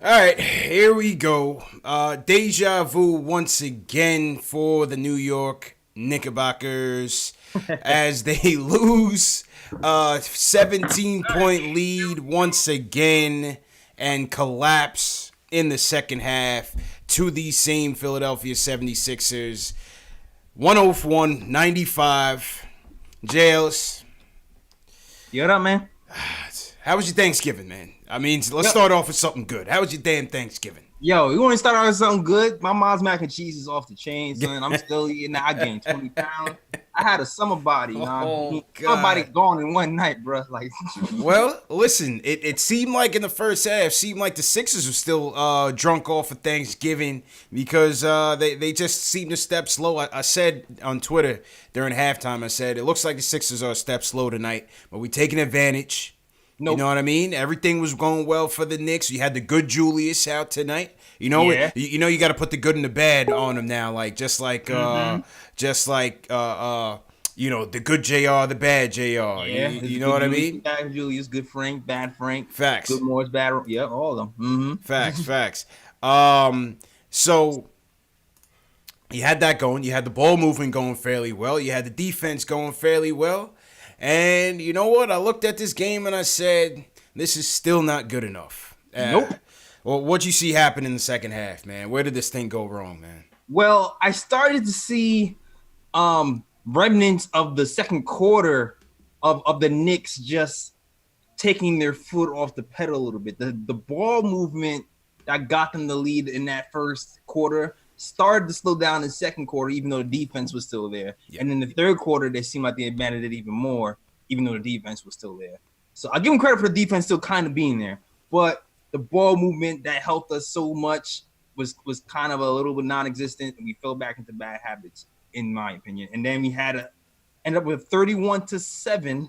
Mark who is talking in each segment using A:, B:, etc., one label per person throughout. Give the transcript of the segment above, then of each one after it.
A: All right, here we go. Deja vu once again for the New York Knickerbockers as they lose 17-point lead once again and collapse in the second half to the same Philadelphia 76ers. 101-95. Jails,
B: You what up, man?
A: how was your Thanksgiving, man? I mean, let's
B: Yo,
A: start off with something good. How was your damn Thanksgiving?
B: yo, you want to start out with something good? My mom's mac and cheese is off the chain, son. I'm still eating that. I gained 20 pounds. I had a summer body, you know what I
A: Oh
B: mean? Summer body
A: God.
B: gone in one night, bro. Like,
A: Well, listen, it seemed like in the first half, seemed like the Sixers were still drunk off of Thanksgiving because they just seemed to step slow. I said on Twitter during halftime, I said, it looks like the Sixers are a step slow tonight, but we taking advantage. You know
B: nope.
A: what I mean? Everything was going well for the Knicks. You had the good Julius out tonight.
B: Yeah.
A: You got to put the good and the bad on him now. Like
B: Mm-hmm.
A: just like the good Jr. the bad Jr.
B: Yeah.
A: You
B: It's
A: know
B: good
A: what I
B: Julius,
A: mean?
B: bad Julius, good Frank,
A: Facts.
B: good Morris, bad. Yeah, all of them.
A: Facts, facts. So you had that going. You had the ball movement going fairly well. You had the defense going fairly well. And you know what? I looked at this game and I said, this is still not good enough.
B: Nope.
A: Well, what'd you see happen in the second half, man? Where did this thing go wrong, man?
B: Well, I started to see remnants of the second quarter of the Knicks just taking their foot off the pedal a little bit. The ball movement that got them the lead in that first quarter started to slow down in the second quarter, even though the defense was still there.
A: Yeah.
B: And in the third quarter, they seemed like they abandoned it even more, even though the defense was still there. So I give them credit for the defense still kind of being there. But the ball movement that helped us so much was kind of a little bit non-existent, and we fell back into bad habits, in my opinion. And then we had to end up with 31-7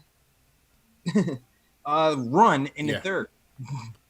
B: run in the
A: Yeah.
B: third.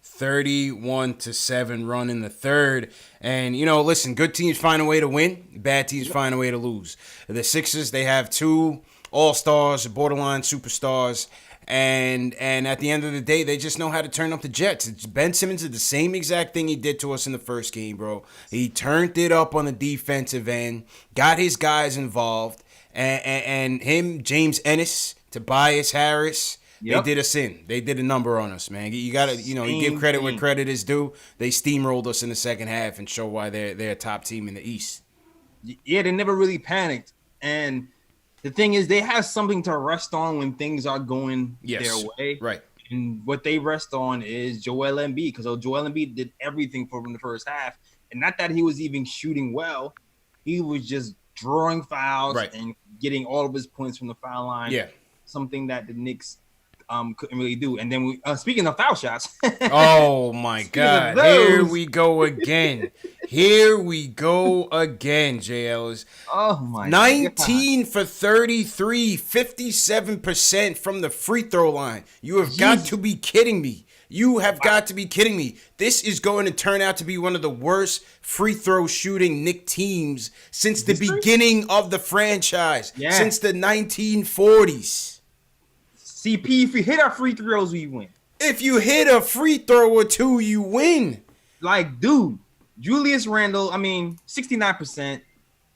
A: 31-7 run in the third. And, listen, good teams find a way to win. Bad teams find a way to lose. The Sixers, they have two all-stars, borderline superstars. And at the end of the day, they just know how to turn up the Jets. Ben Simmons did the same exact thing he did to us in the first game, bro. He turned it up on the defensive end, got his guys involved, and him, James Ennis, Tobias Harris, they
B: Yep.
A: did us in. They did a number on us, man. You gotta, you give
B: Same
A: credit where
B: thing.
A: credit is due. They steamrolled us in the second half and show why they're a top team in the East.
B: Yeah, they never really panicked. And the thing is, they have something to rest on when things are going
A: Yes,
B: their way.
A: right.
B: And what they rest on is Joel Embiid, because Joel Embiid did everything for them in the first half. And not that he was even shooting well, he was just drawing fouls
A: Right.
B: and getting all of his points from the foul line.
A: Yeah.
B: Something that the Knicks couldn't really do. And then speaking of foul shots,
A: Oh my
B: speaking of
A: God! Here
B: those,
A: we go again. Here we go again, JLs.
B: oh my God.
A: 19 for 33, 57% from the free throw line. You have got to be kidding me. You have got to be kidding me. This is going to turn out to be one of the worst free throw shooting Knick teams since the
B: History?
A: beginning of the franchise,
B: Yeah.
A: since the 1940s.
B: CP, if we hit our free throws, we win.
A: If you hit a free throw or two, you win.
B: Like, dude, Julius Randle, 69%.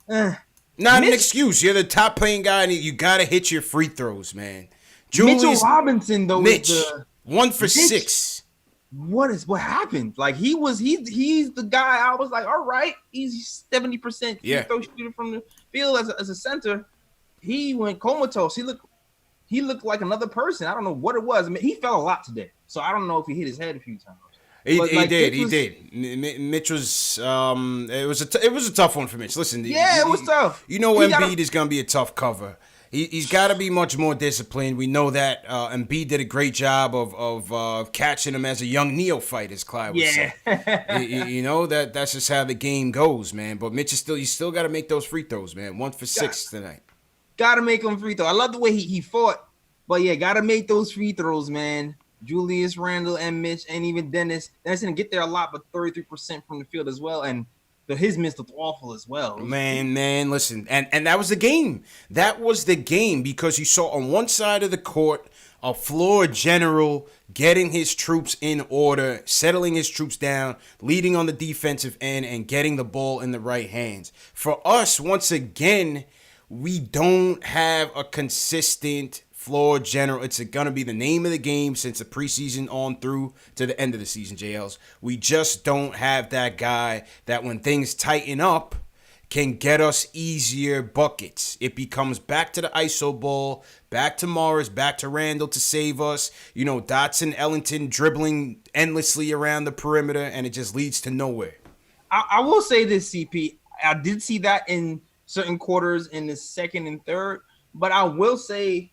A: Not an
B: Mitch-
A: excuse. You're the top playing guy, and you got to hit your free throws, man.
B: Mitchell
A: Julius
B: Robinson, though,
A: Mitch,
B: is the
A: 1 for
B: Mitch-
A: 6.
B: what happened? Like, he's the guy. I was like, all right, he's 70% free
A: Yeah.
B: throw shooter from the field as a center. He went comatose. He looked like another person. I don't know what it was. He fell a lot today, so I don't know if he hit his head a few times.
A: He
B: But, like,
A: did.
B: Mitch
A: He
B: was-
A: did. Mitch was. It was a tough one for Mitch. Listen.
B: Yeah, it was tough.
A: You know,
B: He
A: Embiid
B: gotta-
A: is going to be a tough cover. He's got to be much more disciplined. We know that. Embiid did a great job of catching him as a young neophyte, as Clyde would say. You know that's just how the game goes, man. But Mitch is you still got to make those free throws, man. 1 for 6 tonight.
B: Gotta make him free throw. I love the way he fought, but yeah, gotta make those free throws, man. Julius Randle and Mitch and even Dennis. Dennis didn't get there a lot, but 33% from the field as well. And his miss looked awful as well.
A: Man, listen, and that was the game. That was the game because you saw on one side of the court a floor general, getting his troops in order, settling his troops down, leading on the defensive end, and getting the ball in the right hands. For us, once again, we don't have a consistent floor general. It's going to be the name of the game since the preseason on through to the end of the season, JLs. We just don't have that guy that when things tighten up can get us easier buckets. It becomes back to the ISO ball, back to Morris, back to Randall to save us. You know, Dotson, Ellington dribbling endlessly around the perimeter, and it just leads to nowhere.
B: I will say this, CP. I did see that in certain quarters in the second and third, but I will say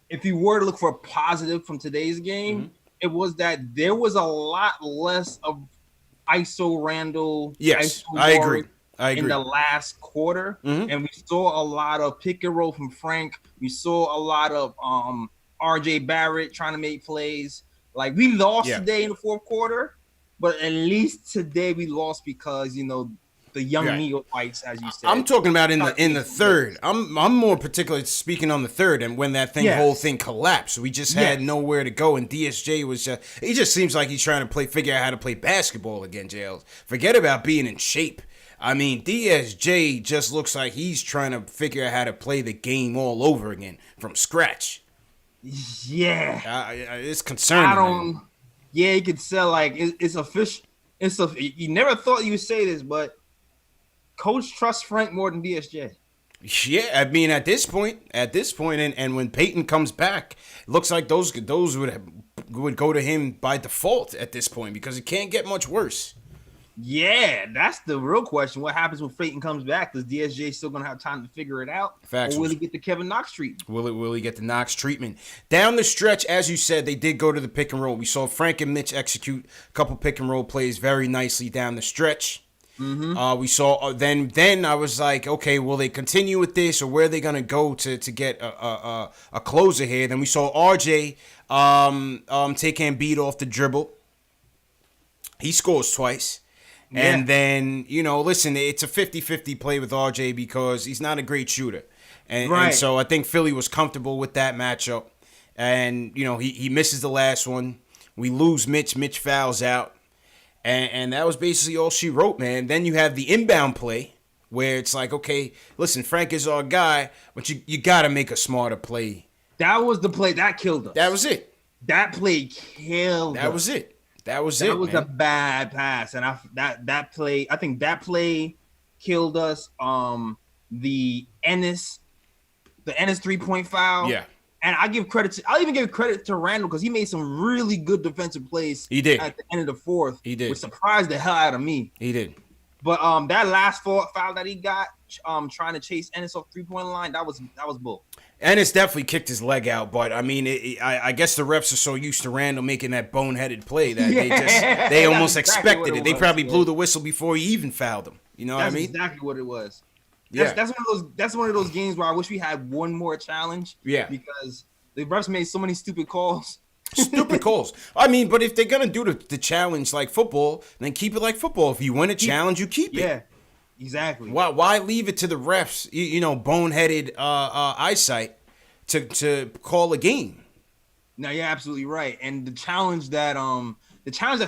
B: if you were to look for a positive from today's game, it was that there was a lot less of ISO Randall.
A: Yes,
B: ISO
A: I agree.
B: In the last quarter, and we saw a lot of pick and roll from Frank. We saw a lot of RJ Barrett trying to make plays. Like we lost today in the fourth quarter, but at least today we lost because the young neophytes, as you said.
A: I'm talking about in the third. I'm more particularly speaking on the third, and when that whole thing collapsed, we just had nowhere to go, and DSJ was he just seems like he's trying to figure out how to play basketball again. JL, forget about being in shape. I mean, DSJ just looks like he's trying to figure out how to play the game all over again from scratch.
B: Yeah,
A: it's concerning.
B: Yeah, you could sell like it's official. You never thought you would say this, but Coach trusts Frank more than DSJ.
A: Yeah, I mean at this point, and when Peyton comes back, it looks like those would go to him by default at this point because it can't get much worse.
B: Yeah, that's the real question. What happens when Peyton comes back? Does DSJ still gonna have time to figure it out? Or will he get the Kevin Knox treatment?
A: Will he get the Knox treatment? Down the stretch, as you said, they did go to the pick and roll. We saw Frank and Mitch execute a couple pick and roll plays very nicely down the stretch. We saw then I was like, okay, will they continue with this, or where are they gonna go to get a closer here? Then we saw RJ take Embiid off the dribble. He scores twice. And then, listen, it's a 50-50 play with RJ because he's not a great shooter. And so I think Philly was comfortable with that matchup. And, he misses the last one. We lose Mitch. Mitch fouls out. And that was basically all she wrote, man. Then you have the inbound play where it's like, okay, listen, Frank is our guy, but you got to make a smarter play.
B: That was the play. That killed us.
A: That was it.
B: That play killed us.
A: That was it. That was
B: a bad pass, and that play killed us. The Ennis 3-point foul.
A: Yeah,
B: and I'll even give credit to Randall because he made some really good defensive plays.
A: He did
B: at the end of the fourth.
A: He did,
B: which surprised the hell out of me.
A: He did.
B: But that last foul that he got, trying to chase Ennis off 3-point line, that was bull.
A: Ennis definitely kicked his leg out, but I mean, I guess the refs are so used to Randall making that boneheaded play that they almost expected it. They probably blew the whistle before he even fouled him. You know what I mean?
B: That's exactly what it was. That's one of those games where I wish we had one more challenge.
A: Yeah,
B: because the refs made so many stupid calls.
A: Stupid calls. I mean, but if they're gonna do the challenge like football, then keep it like football. If you win a challenge, you keep it.
B: Yeah, exactly.
A: Why leave it to the refs? Boneheaded eyesight to call a game.
B: No, you're absolutely right. And the challenge that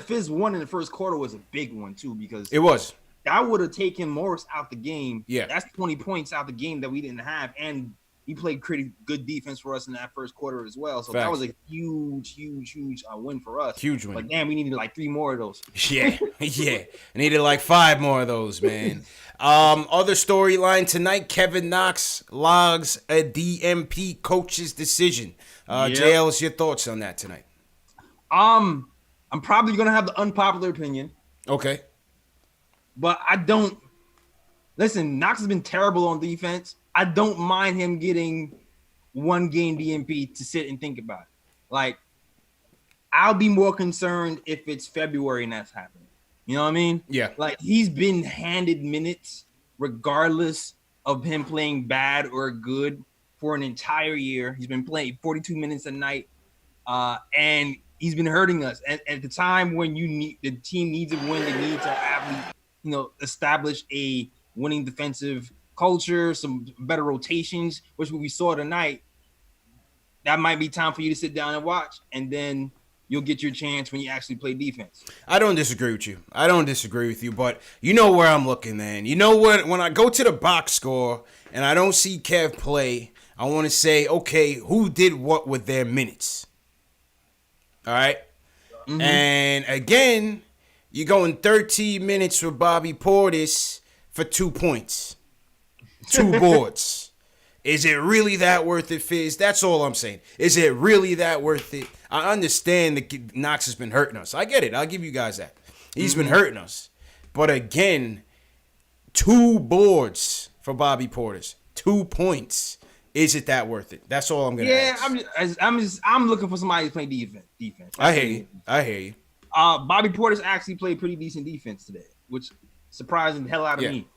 B: Fizz won in the first quarter was a big one too, because
A: it was.
B: That would have taken Morris out the game.
A: Yeah,
B: that's 20 points out the game that we didn't have, and he played pretty good defense for us in that first quarter as well. So that was a huge win for us.
A: Huge win.
B: But damn, we needed like 3 more of those.
A: Yeah. I needed like 5 more of those, man. Other storyline tonight, Kevin Knox logs a DMP coach's decision. JL, your thoughts on that tonight?
B: I'm probably going to have the unpopular opinion.
A: Okay.
B: But I don't – listen, Knox has been terrible on defense. I don't mind him getting 1 game DMP to sit and think about it. Like, I'll be more concerned if it's February and that's happening. You know what I mean?
A: Yeah.
B: Like, he's been handed minutes regardless of him playing bad or good for an entire year. He's been playing 42 minutes a night, and he's been hurting us. At the time when the team needs a win, they need to establish a winning defensive culture, some better rotations, which we saw tonight. that might be time for you to sit down and watch, and then you'll get your chance when you actually play defense.
A: I don't disagree with you. But you know where I'm looking, man. You know what? When I go to the box score and I don't see Kev play, I want to say, okay, who did what with their minutes? All right? Mm-hmm. And again, you're going 13 minutes for Bobby Portis for 2 points. 2 boards. Is it really that worth it, Fizz? That's all I'm saying. Is it really that worth it? I understand that Knox has been hurting us. I get it. I'll give you guys that. He's been hurting us. But again, 2 boards for Bobby Portis. 2 points. Is it that worth it? That's all I'm gonna ask.
B: I'm looking for somebody to play defense.
A: I hear you.
B: Bobby Portis actually played pretty decent defense today, which surprised the hell out of me.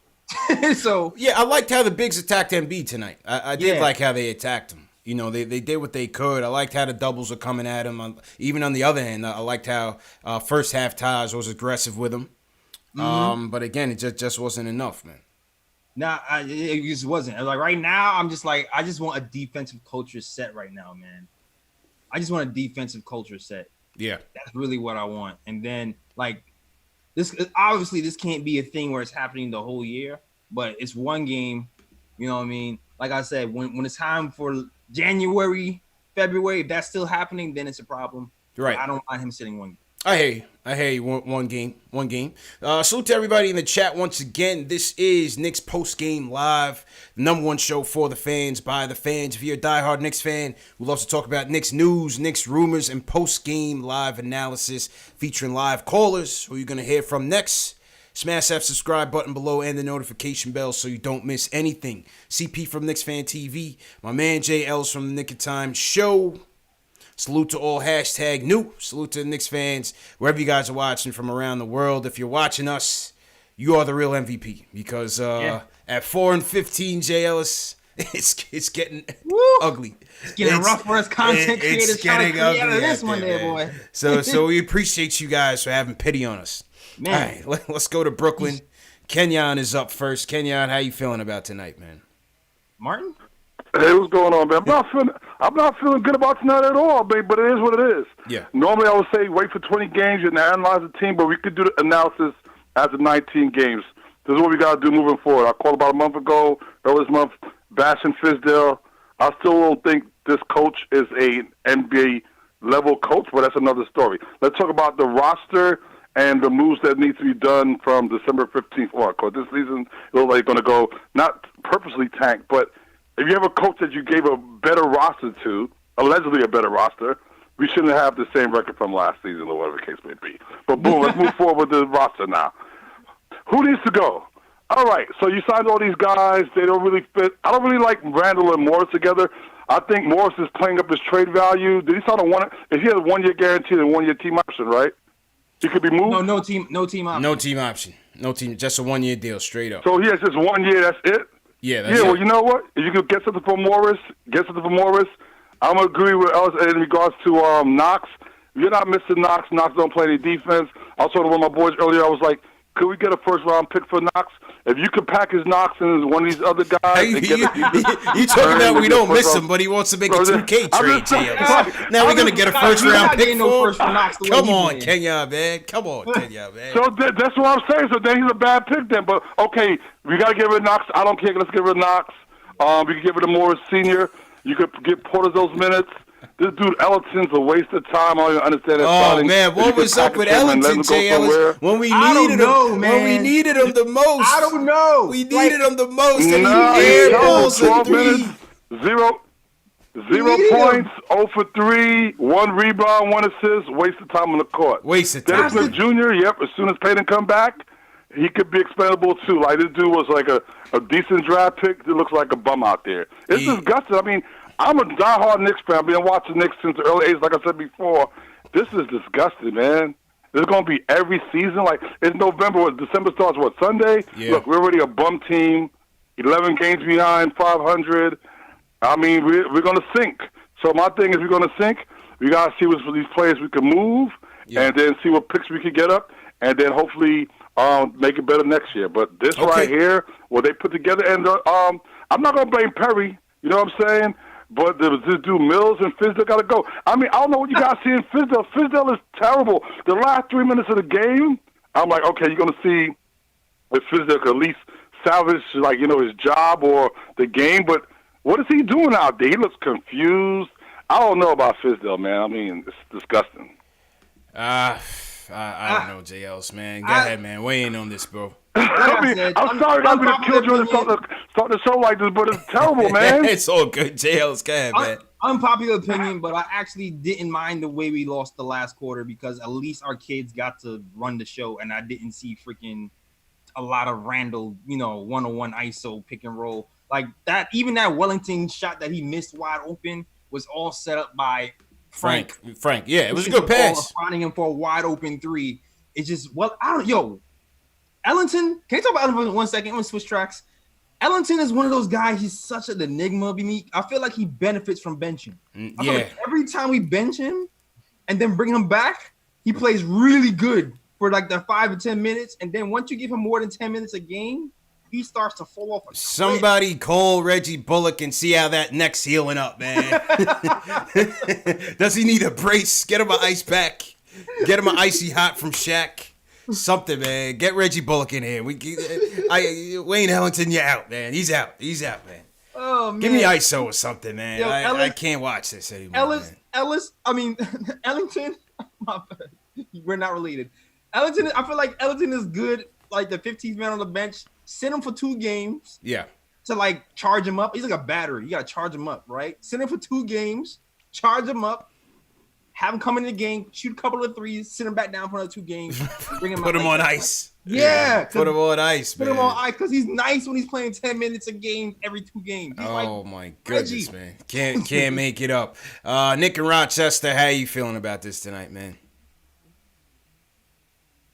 B: So
A: yeah, I liked how the bigs attacked Embiid tonight. I did like how they attacked him. You know, they did what they could. I liked how the doubles were coming at him. Even on the other hand, I liked how first half Taj was aggressive with him. But again, it just wasn't enough, man.
B: Nah, it just wasn't. Like right now, I'm just like, I just want a defensive culture set right now, man. I just want a defensive culture set.
A: Yeah,
B: that's really what I want. And then like this, obviously, this can't be a thing where it's happening the whole year, but it's one game. You know what I mean? Like I said, when it's time for January, February, if that's still happening, then it's a problem.
A: Right.
B: I don't mind him sitting one game.
A: I hear you. One game. Salute to everybody in the chat once again. This is Knicks Post Game Live, the number one show for the fans, by the fans. If you're a diehard Knicks fan, we love to talk about Knicks news, Knicks rumors, and post game live analysis featuring live callers who you're going to hear from next. Smash that subscribe button below and the notification bell so you don't miss anything. CP from Knicks Fan TV, my man JL's from the Nick of Time Show. Salute to all #new. Salute to the Knicks fans, wherever you guys are watching from around the world. If you're watching us, you are the real MVP. Because at 4-15, J. Ellis, it's getting ugly.
B: It's getting rough for us content creators.
A: It's getting ugly.
B: This one there, boy.
A: So we appreciate you guys for having pity on us. Man. All right, let's go to Brooklyn. Kenyon is up first. Kenyon, how you feeling about tonight, man?
B: Martin?
C: Hey, what's going on, man? I'm not feeling good about tonight at all, babe, but it is what it is.
A: Yeah.
C: Normally I would say wait for 20 games and analyze the team, but we could do the analysis after 19 games. This is what we got to do moving forward. I called about a month ago, earlier this month, bashing Fizdale. I still don't think this coach is a NBA-level coach, but that's another story. Let's talk about the roster and the moves that need to be done from December 15th on. Because this season, it looks like going to go not purposely tank, but if you have a coach that you gave a better roster to, allegedly a better roster, we shouldn't have the same record from last season or whatever the case may be. But boom, let's move forward with the roster now. Who needs to go? All right, so you signed all these guys. They don't really fit. I don't really like Randall and Morris together. I think Morris is playing up his trade value. Did he sign if he has a 1-year guarantee and 1-year team option, right? He could be moved?
B: No team option.
A: No team option. No team, just a 1-year deal, straight up.
C: So he has just 1 year, that's it?
A: Yeah, that's it.
C: Well, you know what? If you could get something for Morris, I'm going to agree with Ellis in regards to Knox. If you're not missing Knox, Knox don't play any defense. I was talking to one of my boys earlier. I was like, could we get a first-round pick for Knox? If you could package Knox and one of these other guys.
A: You talking about we don't miss him, but he wants to make a 2K trade. Now we're going to get a first-round pick for him? Come on, Kenya, man. So
C: that's what I'm saying. So then he's a bad pick then. But, okay, we got to get rid of Knox. I don't care. Let's get rid of Knox. We can get rid of Morris Sr. You could get Porter those minutes. This dude Ellison's a waste of time. I don't even understand that.
A: Oh man, what was up with Ellington, J. Ellis? When we needed him, when we needed him the most.
B: I don't know.
A: We needed him the most, and he airballs
C: 12 minutes, zero points, 0 for 3, 1 rebound, 1 assist. Waste of time on the court.
A: Waste of time.
C: Dennis Smith Jr. Yep. As soon as Payton come back, he could be expendable too. Like this dude was like a decent draft pick. It looks like a bum out there. It's disgusting. I mean, I'm a diehard Knicks fan. I've been watching Knicks since the early 80s, like I said before. This is disgusting, man. This is going to be every season. Like, it's November. December starts, Sunday?
A: Yeah.
C: Look, we're already a bum team, 11 games behind, 500. I mean, we're going to sink. So my thing is we're going to sink. We got to see what these players we can move and then see what picks we can get up and then hopefully make it better next year. But this right here, what they put together, and I'm not going to blame Perry. You know what I'm saying? But this dude Mills and Fizdale got to go. I mean, I don't know what you guys see in Fizdale. Fizdale is terrible. The last 3 minutes of the game, I'm like, okay, you're going to see if Fizdale could at least salvage, like, his job or the game. But what is he doing out there? He looks confused. I don't know about Fizdale, man. I mean, it's disgusting.
A: I don't know, JLs, man. Go ahead, man. Weigh in on this, bro.
C: I'm sorry not to kill you and start the show like this, but it's terrible, man.
A: It's all good. JLs, go ahead, man.
B: Unpopular opinion, but I actually didn't mind the way we lost the last quarter because at least our kids got to run the show, and I didn't see freaking a lot of Randall, one-on-one ISO pick and roll like that. Even that Wellington shot that he missed wide open was all set up by Frank.
A: Yeah, it was a good pass.
B: Finding him for a wide open three. It's just Ellington, can you talk about Ellington for 1 second? I'm going to switch tracks. Ellington is one of those guys. He's such an enigma. I feel like he benefits from benching. I feel like every time we bench him and then bring him back, he plays really good for like the 5 to 10 minutes. And then once you give him more than 10 minutes a game, he starts to fall off.
A: Somebody call Reggie Bullock and see how that neck's healing up, man. Does he need a brace? Get him an ice pack. Get him an icy hot from Shaq. Something, man. Get Reggie Bullock in here. Wayne Ellington, you're out, man. He's out, man.
B: Oh, man.
A: Give me ISO or something, man.
B: Yo,
A: I can't watch this anymore.
B: Ellington. We're not related. Ellington, I feel like Ellington is good, like the 15th man on the bench. Send him for 2 games.
A: Yeah.
B: To like charge him up. He's like a battery. You got to charge him up, right? Send him for 2 games, charge him up. Have him come in the game, shoot a couple of threes, sit him back down for another 2 games, bring him
A: put him on ice.
B: Yeah,
A: put him on ice, man.
B: Put him on ice because he's nice when he's playing 10 minutes a game every 2 games. He's
A: my goodness, man. Can't make it up. Nick in Rochester, how you feeling about this tonight, man?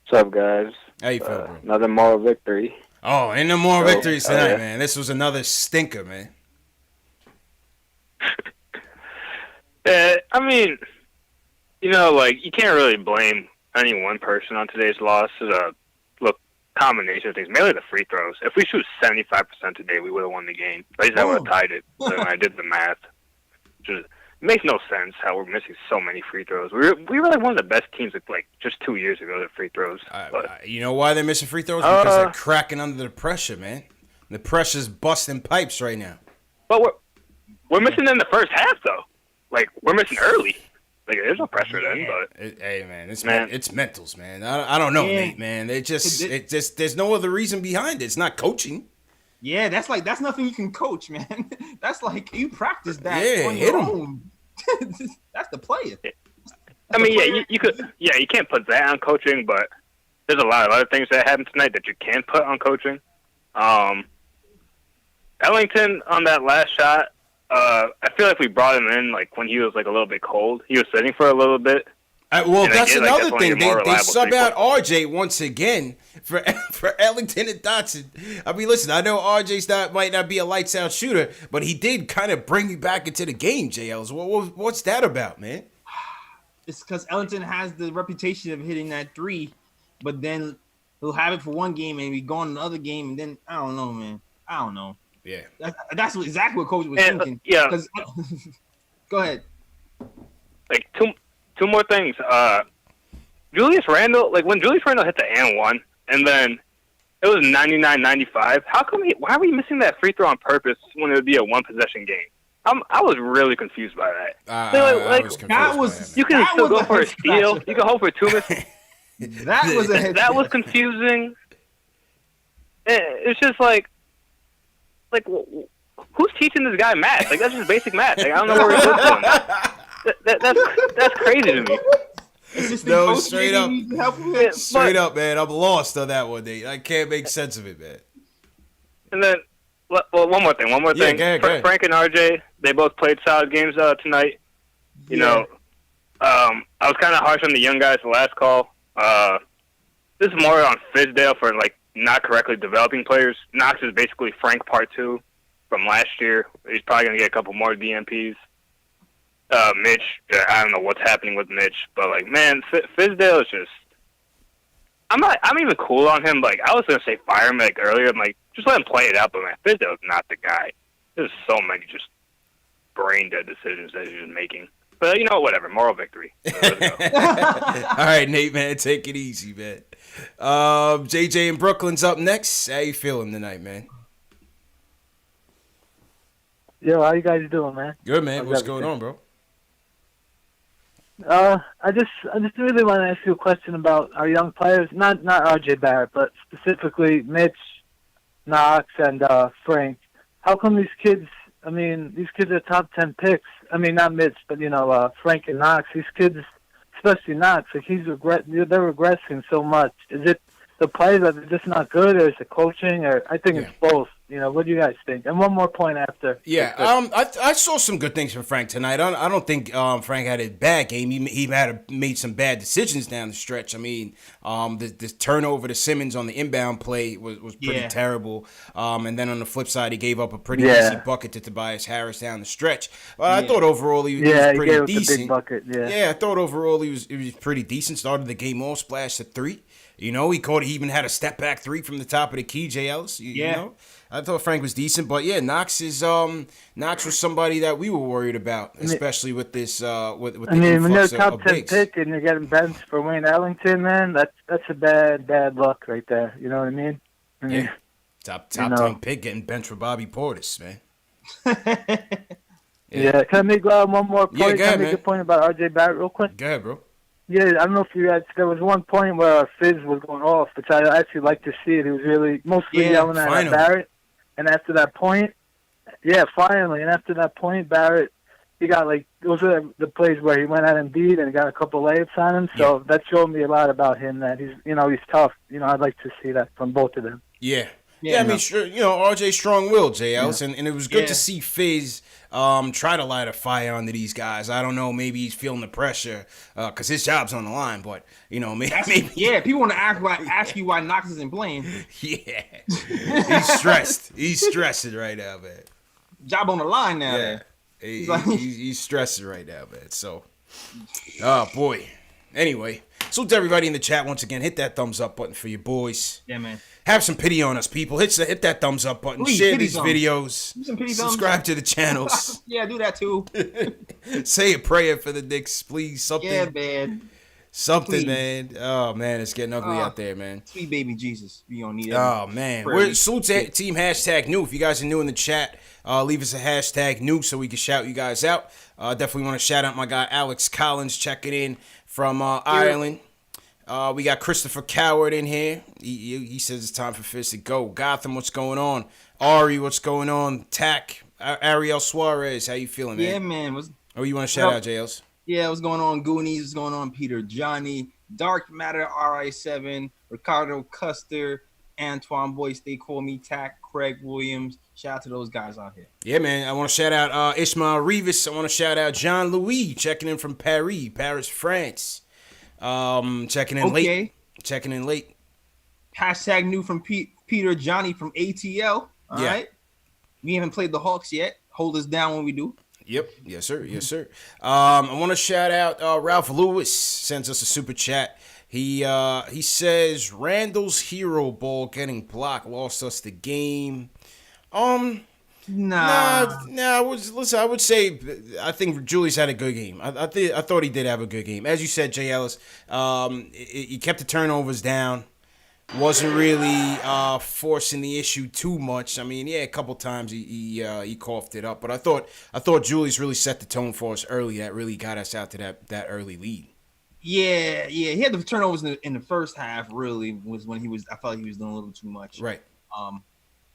D: What's up, guys?
A: How you feeling, bro?
D: Another moral victory.
A: Oh, and no more victories tonight, man. This was another stinker, man.
D: I mean, you can't really blame any one person on today's loss. It's a combination of things, mainly the free throws. If we shoot 75% today, we would have won the game. At least I would have tied it when I did the math. It makes no sense how we're missing so many free throws. We were like one of the best teams just 2 years ago at free throws.
A: You know why they're missing free throws? Because they're cracking under the pressure, man. The pressure's busting pipes right now.
D: But we're missing in the first half, though. We're missing early. There's no pressure then, but
A: hey, man, it's mentals, man. I don't know, Nate, man. There's no other reason behind it. It's not coaching.
B: Yeah, that's nothing you can coach, man. That's like you practice that on
A: hit
B: your
A: him.
B: own. That's the player.
D: You can't put that on coaching, but there's a lot of other things that happened tonight that you can put on coaching. Ellington on that last shot. I feel like we brought him in when he was a little bit cold. He was sitting for a little bit.
A: That's another thing. They sub out RJ once again for Ellington and Dotson. I mean, listen, I know RJ might not be a lights out shooter, but he did kind of bring you back into the game, JLs. What's that about, man?
B: It's because Ellington has the reputation of hitting that 3, but then he'll have it for 1 game and be gone another game, and then I don't know, man. I don't know.
A: Yeah,
B: that's exactly what coach was thinking.
D: Yeah.
B: Go ahead.
D: Two more things. Julius Randle, when Julius Randle hit the and 1, and then it was 99-95. Why are we missing that free throw on purpose when it would be a 1-possession game? I was really confused by that.
A: I was confused
D: you can still go for a steal. You can hope for 2 minutes.
B: That
D: was confusing. It's just who's teaching this guy math? That's just basic math. I don't know where he's going. That's crazy to me.
A: No, straight up, man. I'm lost on that one, Nate. I can't make sense of it, man.
D: And then, one more thing.
A: Go ahead.
D: Frank and RJ, they both played solid games tonight. I was kind of harsh on the young guys the last call. This is more on Fizdale for not correctly developing players. Knox is basically Frank Part 2 from last year. He's probably going to get a couple more DMPs. Mitch, I don't know what's happening with Mitch, but Fizdale is just. I'm even cool on him. I was going to say fire him earlier. I'm just let him play it out, but Fizdale is not the guy. There's so many just brain dead decisions that he was making. But whatever. Moral victory. Let's go.
A: All right, Nate, man, take it easy, man. JJ in Brooklyn's up next. How you feeling tonight, man?
E: Yo, how you guys doing, man?
A: Good, man. What's going on, bro?
E: I just really want to ask you a question about our young players. Not RJ Barrett, but specifically Mitch, Knox, and Frank. How come these kids? I mean, these kids are top 10 picks. I mean, not Mitch, but Frank and Knox. These kids, especially Knox, like they're regressing so much. Is it the players that are just not good, or is it coaching? Or I think it's both. What do you guys think? And one more point after.
A: Yeah, I saw some good things from Frank tonight. I don't think Frank had a bad game. He made some bad decisions down the stretch. I mean, the turnover to Simmons on the inbound play was pretty terrible. And then on the flip side, he gave up a pretty easy bucket to Tobias Harris down the stretch. I thought overall he was pretty
E: gave
A: decent.
E: Up the big bucket.
A: Yeah, I thought overall he was pretty decent. Started the game off, splashed a 3. He even had a step back 3 from the top of the key. J. Ellis. You know. I thought Frank was decent, but yeah, Knox was somebody that we were worried about, especially with this with the
E: when you're a
A: influx
E: top 10
A: bigs.
E: pick and you're getting benched for Wayne Ellington, man, that's a bad luck right there. You know what I mean?
A: Yeah, top 10 pick getting benched for Bobby Portis, man.
E: Yeah. Can I make one more point?
A: Yeah, go ahead,
E: Can I make a point about RJ Barrett real quick?
A: Go ahead, bro.
E: Yeah, I don't know if you guys. There was one point where Fizz was going off, which I actually like to see it. He was really mostly yelling at Barrett. And after that point, finally. And after that point, Barrett, he got those are the plays where he went at Embiid and got a couple layups on him. So that showed me a lot about him. That he's tough. I'd like to see that from both of them.
A: Yeah. I mean, sure, RJ strong-willed, J. Ellis, and it was good to see Fizz try to light a fire under these guys. I don't know, maybe he's feeling the pressure because his job's on the line, but, maybe.
B: Yeah, people want to ask you why Knox isn't playing.
A: Yeah. He's stressed. He's stressing right now, man.
B: Job on the line now.
A: Yeah. He's stressing right now, man. So, oh, boy. Anyway, salute to everybody in the chat once again. Hit that thumbs up button for your boys.
B: Yeah, man.
A: Have some pity on us, people. Hit that thumbs up button.
B: Please,
A: share these videos. Subscribe to the channels.
B: Yeah, do that too.
A: Say a prayer for the Knicks, please. Something.
B: Yeah, man.
A: Something,
B: Please.
A: man. Oh, man, it's getting ugly out there, man.
B: Sweet baby Jesus. We don't need it.
A: Oh, man. We're salute to team #new. If you guys are new in the chat, leave us a #new so we can shout you guys out. Definitely want to shout out my guy Alex Collins checking in from Ireland. We got Christopher Coward in here. He says it's time for Fizz to go. Gotham, what's going on? Ari, what's going on? Tack, Ariel Suarez, how you feeling, man?
B: Yeah, man.
A: You want to shout out, JLs?
B: Yeah, what's going on, Goonies? What's going on, Peter Johnny? Dark Matter RI7, Ricardo Custer, Antoine Boyce, they call me Tack, Craig Williams. Shout out to those guys out here.
A: Yeah, man. I want to shout out Ishmael Rivas. I want to shout out John Louis, checking in from Paris, France. Checking in late.
B: #new from Peter Johnny from ATL. All right. We haven't played the Hawks yet. Hold us down when we do.
A: Yep. Yes, sir. I want to shout out Ralph Lewis. Sends us a super chat. He says Randall's hero ball getting blocked lost us the game.
B: Nah.
A: Listen, I would say I think Julius had a good game. I thought he did have a good game. As you said, Jay Ellis, he kept the turnovers down. Wasn't really forcing the issue too much. I mean, a couple times he coughed it up, but I thought Julius really set the tone for us early. That really got us out to that early lead.
B: Yeah. He had the turnovers in the first half. Really was when I felt like he was doing a little too much.
A: Right.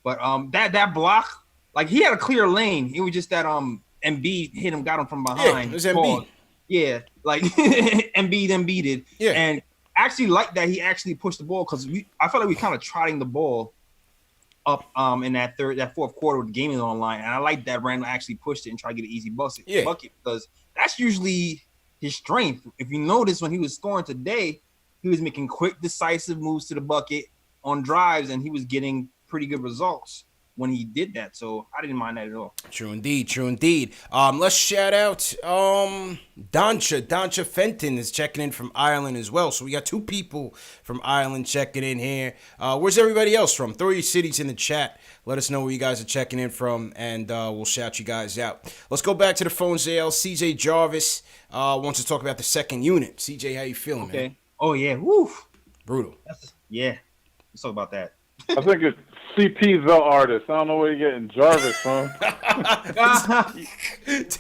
B: But that block, like he had a clear lane. It was just that Embiid hit him, got him from behind.
A: Yeah, it was Embiid.
B: Yeah, like Embiid did.
A: Yeah.
B: And actually like that he actually pushed the ball because I felt like we kind of trotting the ball up in that fourth quarter with the game is online, and I like that Randall actually pushed it and tried to get an easy bucket because that's usually his strength. If you notice when he was scoring today, he was making quick, decisive moves to the bucket on drives, and he was getting pretty good results. when he did that. So I didn't mind that at all.
A: True indeed, true indeed. Let's shout out Doncha Fenton is checking in from Ireland as well. So we got 2 people from Ireland checking in here. Where's everybody else from? Throw your cities in the chat. Let us know where you guys are checking in from, and we'll shout you guys out. Let's go back to the phones, AL. CJ Jarvis wants to talk about the second unit. CJ, how you feeling,
B: Okay.
A: man?
B: Oh yeah. Woo.
A: Brutal.
B: Yeah. Let's talk about that.
C: I think it's CP the artist. I don't know where you're getting Jarvis from.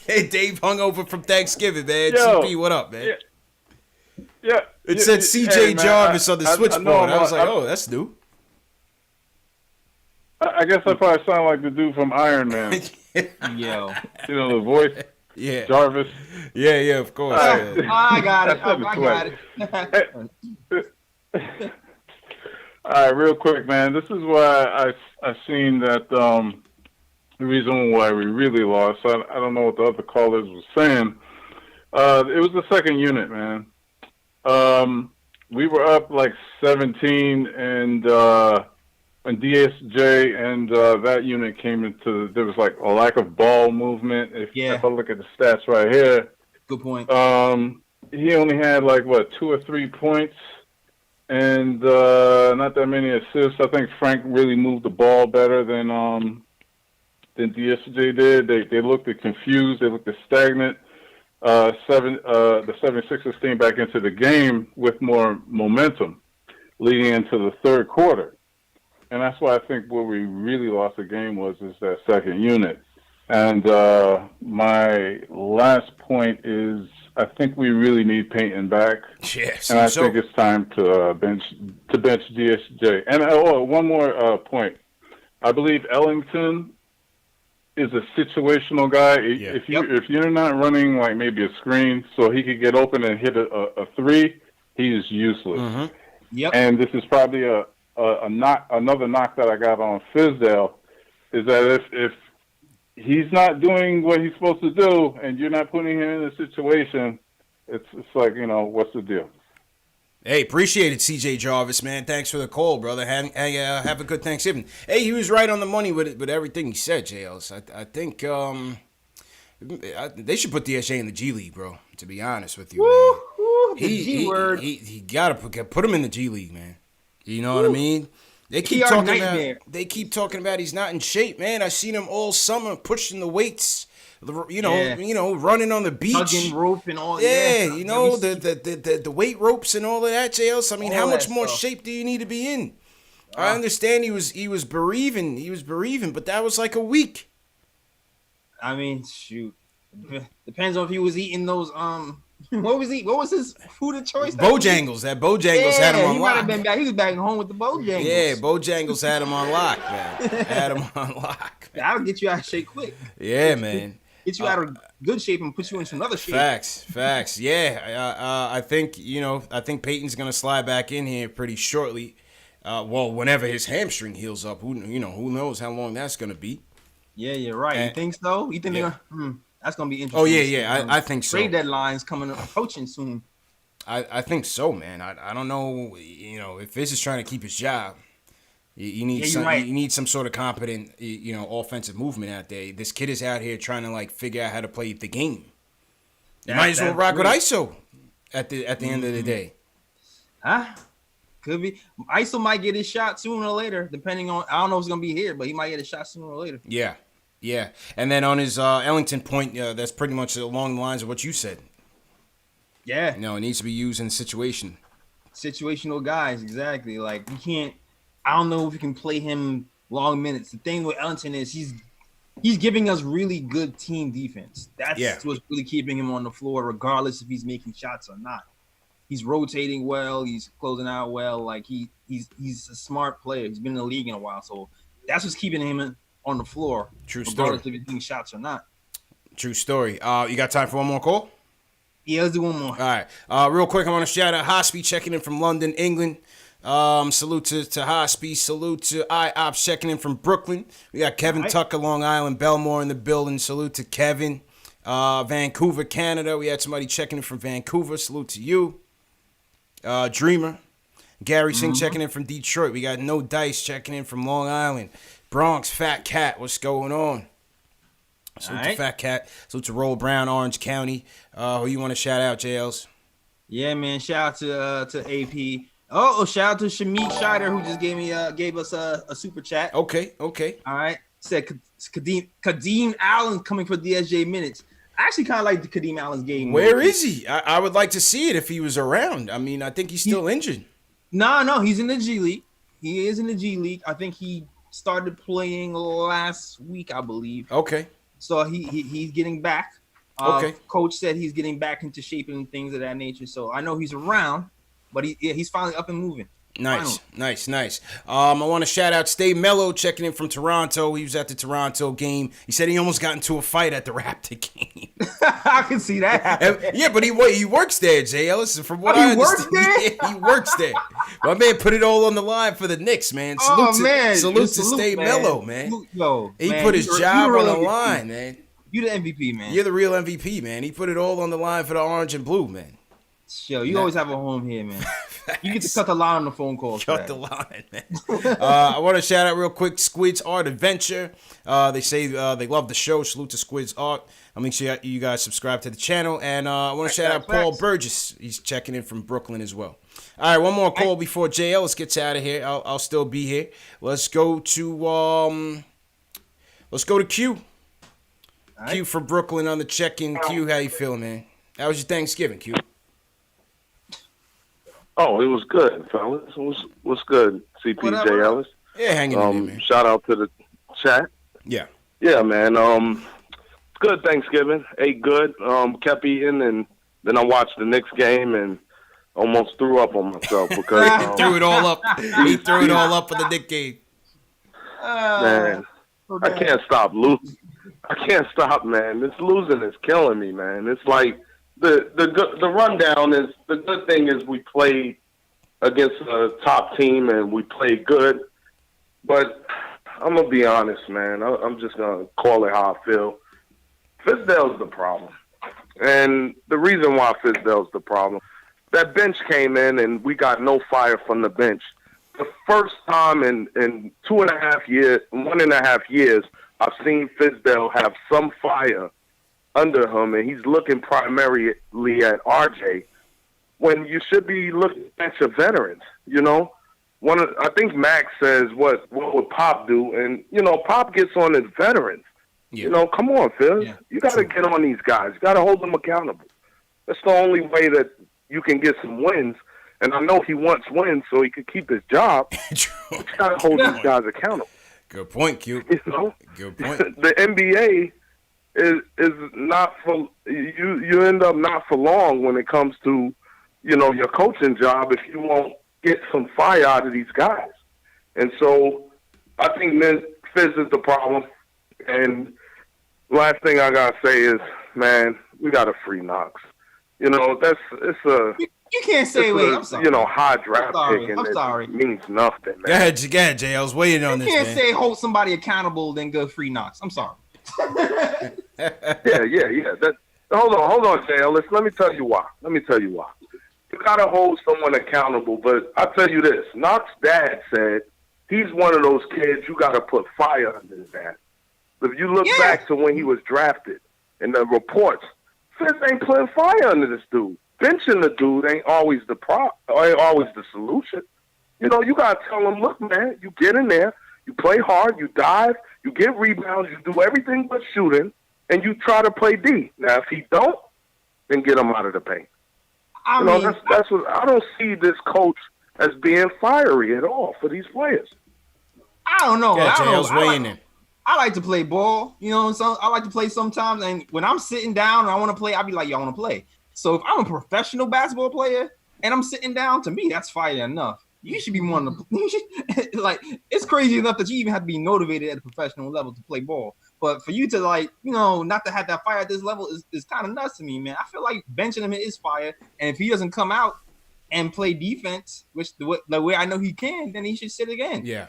A: Dave hung over from Thanksgiving, man.
C: Yo,
A: CP, what up, man?
C: Yeah.
A: It said CJ Jarvis on the switchboard. I was like, oh, that's new.
C: I guess I probably sound like the dude from Iron Man.
B: Yo.
C: You know, the voice.
A: Yeah.
C: Jarvis.
A: Yeah, of course. Yeah.
B: I got it.
C: That's
B: I got it.
C: All right, real quick, man. This is why I seen that the reason why we really lost. I don't know what the other callers were saying. It was the second unit, man. We were up like 17, and when DSJ and that unit came into, there was like a lack of ball movement. If I look at the stats right here,
B: good point.
C: He only had like 2 or 3 points. And not that many assists. I think Frank really moved the ball better than DSJ did. They looked confused. They looked stagnant. The 76ers came back into the game with more momentum leading into the third quarter. And that's why I think where we really lost the game is that second unit. And my last point is, I think we really need Peyton back.
A: Yes,
C: and I think it's time to bench DSJ. And one more point. I believe Ellington is a situational guy.
A: Yeah.
C: If you're not running like maybe a screen so he could get open and hit a 3, he is useless.
A: Mm-hmm.
B: Yep.
C: And this is probably another knock that I got on Fizdale, is that if he's not doing what he's supposed to do, and you're not putting him in a situation, it's like, what's the deal?
A: Hey, appreciate it, CJ Jarvis, man. Thanks for the call, brother. Have a good Thanksgiving. Hey, he was right on the money with everything he said, JLs. I think they should put DSJ in the G League, bro, to be honest with you, man.
B: The G word.
A: He got to put him in the G League, man. You know what I mean? They keep talking about he's not in shape, man. I seen him all summer pushing the weights, running on the beach,
B: hugging rope and all.
A: The weight ropes and all of that, JLs. I mean, how much more shape do you need to be in? I understand he was bereaving, but that was like a week.
B: I mean, shoot, depends on if he was eating those What was his food of choice?
A: Bojangles. That Bojangles had him on lock.
B: He was back home with the Bojangles.
A: Yeah, Bojangles had him on lock, man. Had him on lock. Man.
B: That'll get you out of shape quick.
A: Yeah, man.
B: Get you out of good shape and put you into another shape.
A: Facts. Yeah, I think Peyton's gonna slide back in here pretty shortly. Whenever his hamstring heals up, who knows how long that's gonna be.
B: Yeah, you're right. You think so? You think they're gonna? That's gonna be interesting.
A: Oh yeah. I think so.
B: Trade deadline's approaching soon.
A: I think so, man. I don't know. If Fizz is trying to keep his job, you need you need some sort of competent, offensive movement out there. This kid is out here trying to figure out how to play the game. You might as well rock with ISO at the end of the day.
B: Could be. ISO might get his shot sooner or later, depending on. I don't know if it's gonna be here, but he might get a shot sooner or later.
A: Yeah. And then on his Ellington point, that's pretty much along the lines of what you said.
B: Yeah.
A: It needs to be used in situation.
B: Situational guys, exactly. Like, you can't. I don't know if you can play him long minutes. The thing with Ellington is he's giving us really good team defense. That's what's really keeping him on the floor, regardless if he's making shots or not. He's rotating well. He's closing out well. Like, he's a smart player. He's been in the league in a while, so that's what's keeping him on the floor.
A: True story.
B: Regardless if he's doing shots or not.
A: True story. You got time for one more call?
B: Yeah, let's do one more.
A: All right. Real quick, I want to shout out Hospi checking in from London, England. Salute to Hospi. Salute to IOPS checking in from Brooklyn. We got Kevin Tucker, Long Island, Belmore in the building. Salute to Kevin. Vancouver, Canada. We had somebody checking in from Vancouver. Salute to you. Dreamer. Gary Singh checking in from Detroit. We got No Dice checking in from Long Island. Bronx, Fat Cat, what's going on? Salute to Fat Cat. Salute to Roll Brown, Orange County. Who you want to shout out, JLs?
B: Yeah, man. Shout out to AP. Oh, shout out to Shamik Scheider, who just gave us a super chat.
A: Okay.
B: All right. Said Kadeem Allen coming for DSJ minutes. I actually kind of like the Kadeem Allen's game.
A: Where is he? I would like to see it if he was around. I mean, I think he's still injured.
B: No, he's in the G League. He is in the G League. I think he started playing last week, I believe.
A: Okay.
B: So he's getting back.
A: Okay.
B: Coach said he's getting back into shape and things of that nature. So I know he's around, but he's finally up and moving.
A: Nice. I want to shout out Stay Mellow checking in from Toronto. He was at the Toronto game. He said he almost got into a fight at the Raptor game.
B: I can see that.
A: Yeah, but he works there, Jay Ellis. From what I
B: works
A: understand,
B: there?
A: Yeah, he works there. My man put it all on the line for the Knicks, man. Salute to Stay Mellow, man. He put his job on the line, man.
B: You the MVP, man.
A: You're the real MVP, man. He put it all on the line for the orange and blue, man.
B: Yo, you always have a home here, man. You get to cut the line on the phone call.
A: Cut the line, man. I want to shout out real quick Squid's Art Adventure. They say they love the show. Salute to Squid's Art. I'll make sure you guys subscribe to the channel. And I want to shout out Paul Burgess. He's checking in from Brooklyn as well. All right, one more call before Jay Ellis gets out of here. I'll still be here. Let's go to Q. Right. Q from Brooklyn on the check-in. Q, how you feeling, man? How was your Thanksgiving, Q?
C: Oh, it was good, fellas. It was good, CPJ Ellis.
A: Yeah, hanging in there, man.
C: Shout out to the chat.
A: Yeah.
C: Yeah, man. Good Thanksgiving. Ate good. Kept eating, and then I watched the Knicks game and almost threw up on myself because
A: threw it all up. He threw it all up for the Knicks game.
C: Man, I can't stop losing. I can't stop, man. This losing is killing me, man. It's like the rundown is the good thing is we played against a top team and we played good. But I'm gonna be honest, man. I'm just gonna call it how I feel. Fizdale's the problem, and the reason why Fizdale's the problem. That bench came in and we got no fire from the bench. The first time in 1.5 years, I've seen Fizdale have some fire under him, and he's looking primarily at RJ when you should be looking at your veterans. You know, I think Max says, "What would Pop do?" And Pop gets on his veterans. Yeah. Come on, Fizz. Yeah. You got to get on these guys. You got to hold them accountable. That's the only way that you can get some wins. And I know he wants wins so he could keep his job. But you got to hold these guys accountable.
A: Good point, Q. Good point.
C: The NBA is not for you end up not for long when it comes to your coaching job if you won't get some fire out of these guys. And so I think Fizz is the problem. And last thing I gotta say is, man, we got a free Knox. You can't say
B: I'm sorry.
C: High draft pick, and
B: I'm sorry.
C: It means nothing, man.
A: Go ahead, Jay. I was waiting on this.
B: You can't say hold somebody accountable then go free Knox. I'm sorry.
C: Yeah. Hold on, Jay. Let me tell you why. You gotta hold someone accountable, but I'll tell you this: Knox's dad said he's one of those kids you gotta put fire under his ass. If you look back to when he was drafted and the reports, Fizz ain't putting fire under this dude. Benching the dude ain't always the solution. You gotta tell him, look, man, you get in there, you play hard, you dive, you get rebounds, you do everything but shooting, and you try to play D. Now, if he don't, then get him out of the paint. That's what I don't see this coach as being fiery at all for these players.
B: I don't know.
A: Yeah,
B: I like to play ball, so I like to play sometimes. And when I'm sitting down and I want to play, I'll be like, y'all want to play. So if I'm a professional basketball player and I'm sitting down, to me, that's fire enough. You should be one of the like. It's crazy enough that you even have to be motivated at a professional level to play ball. But for you to not to have that fire at this level is kind of nuts to me, man. I feel like benching him is fire, and if he doesn't come out and play defense, which the way I know he can, then he should sit again.
A: Yeah.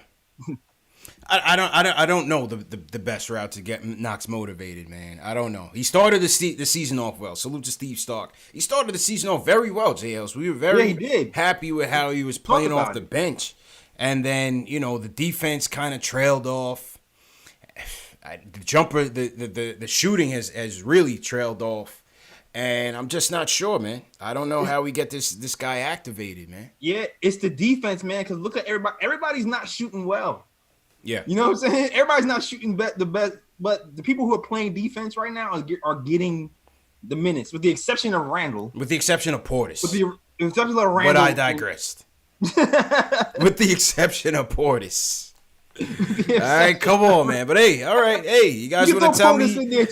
A: I don't know the best route to get Knox motivated, man. I don't know. He started the season off well. Salute to Steve Stark. He started the season off very well, JLs. We were very happy with how he was playing off the bench. And then, the defense kind of trailed off. The jumper, the shooting has really trailed off. And I'm just not sure, man. I don't know how we get this guy activated, man.
B: Yeah, it's the defense, man. Because look at everybody. Everybody's not shooting well.
A: Yeah.
B: You know what I'm saying? Everybody's not shooting the best. But the people who are playing defense right now are getting the minutes, with the exception of Randall.
A: With the exception of Portis.
B: With the exception of Randall.
A: But I digressed. With the exception of Portis. All right, come on, man. But hey, all right, hey, you guys want to tell me?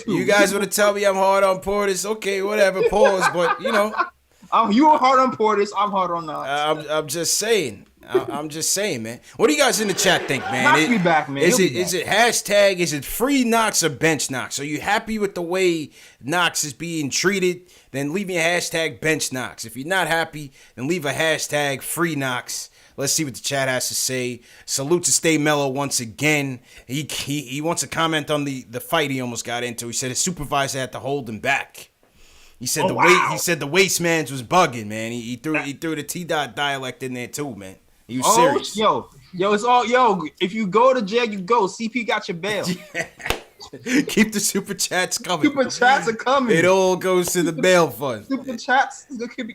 A: You guys want to tell me I'm hard on Portis? Okay, whatever. Pause. But
B: you are hard on Portis. I'm hard on Knox.
A: I'm just saying. I'm just saying, man. What do you guys in the chat think, man?
B: Knox be back, man.
A: Is it hashtag? Is it free Knox or bench Knox? Are you happy with the way Knox is being treated? Then leave me a hashtag bench Knox. If you're not happy, then leave a hashtag free Knox. Let's see what the chat has to say. Salute to Stay Mellow once again. He wants to comment on the fight he almost got into. He said his supervisor had to hold him back. He said the waist man's was bugging, man. He threw the T-Dot dialect in there too, man. He was serious.
B: Yo, it's all if you go to jail, you go. CP got your bail.
A: Keep the super chats coming.
B: Super chats are coming.
A: It all goes to the bail fund.
B: Super chats,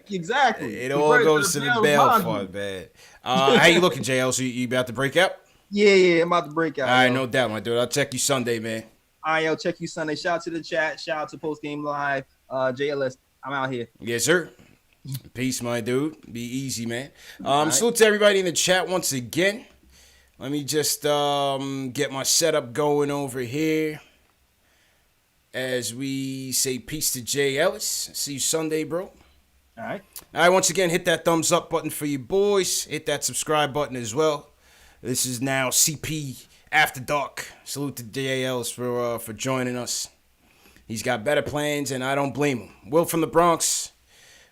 B: exactly.
A: It all goes to the bail fund, man. How you looking, JL? So you about to break out?
B: Yeah, I'm about to break out.
A: All right, no doubt, my dude. I'll check you Sunday, man.
B: All right, check you Sunday. Shout out to the chat. Shout out to Post Game Live. JLS, I'm out here.
A: Yes, sir. Peace, my dude. Be easy, man. Salute to everybody in the chat once again. Let me just get my setup going over here as we say peace to Jay Ellis. See you Sunday, bro.
B: All right.
A: Once again, hit that thumbs up button for you boys. Hit that subscribe button as well. This is now CP After Dark. Salute to Jay Ellis for joining us. He's got better plans, and I don't blame him. Will from the Bronx.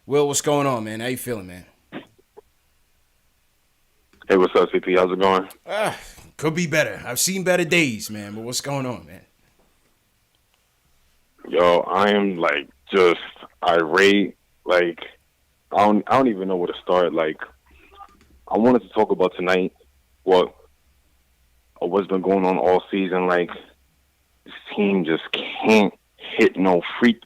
A: Will, what's going on, man? How you feeling, man?
F: Hey, what's up, CP? How's it going?
A: Could be better. I've seen better days, man. But what's going on, man?
F: Yo, I am just irate. I don't even know where to start. I wanted to talk about tonight what's been going on all season. This team just can't hit no free.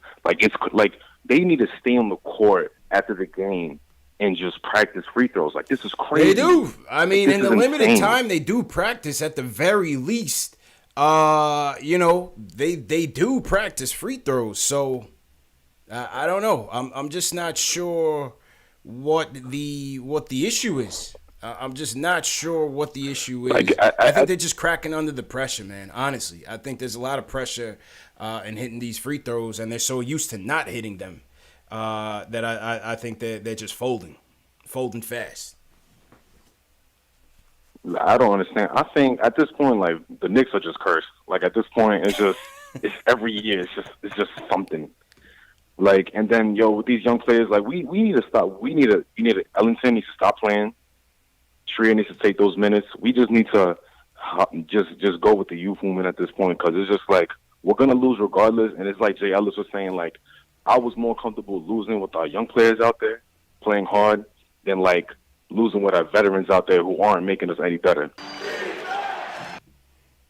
F: They need to stay on the court after the game and just practice free throws. This is crazy.
A: They do. I mean, in the limited time they do practice at the very least. They do practice free throws. So I don't know. I'm just not sure what the issue is. I'm just not sure what the issue is. I think they're just cracking under the pressure, man. Honestly, I think there's a lot of pressure in hitting these free throws, and they're so used to not hitting them that I think they're just folding fast.
F: I don't understand. I think at this point, the Knicks are just cursed. At this point, it's every year. It's just something. And then with these young players, we need to stop. Ellington needs to stop playing. Shreya needs to take those minutes. We just need to just go with the youth movement at this point, because it's just we're gonna lose regardless. And it's like Jay Ellis was saying, I was more comfortable losing with our young players out there playing hard than losing with our veterans out there who aren't making us any better.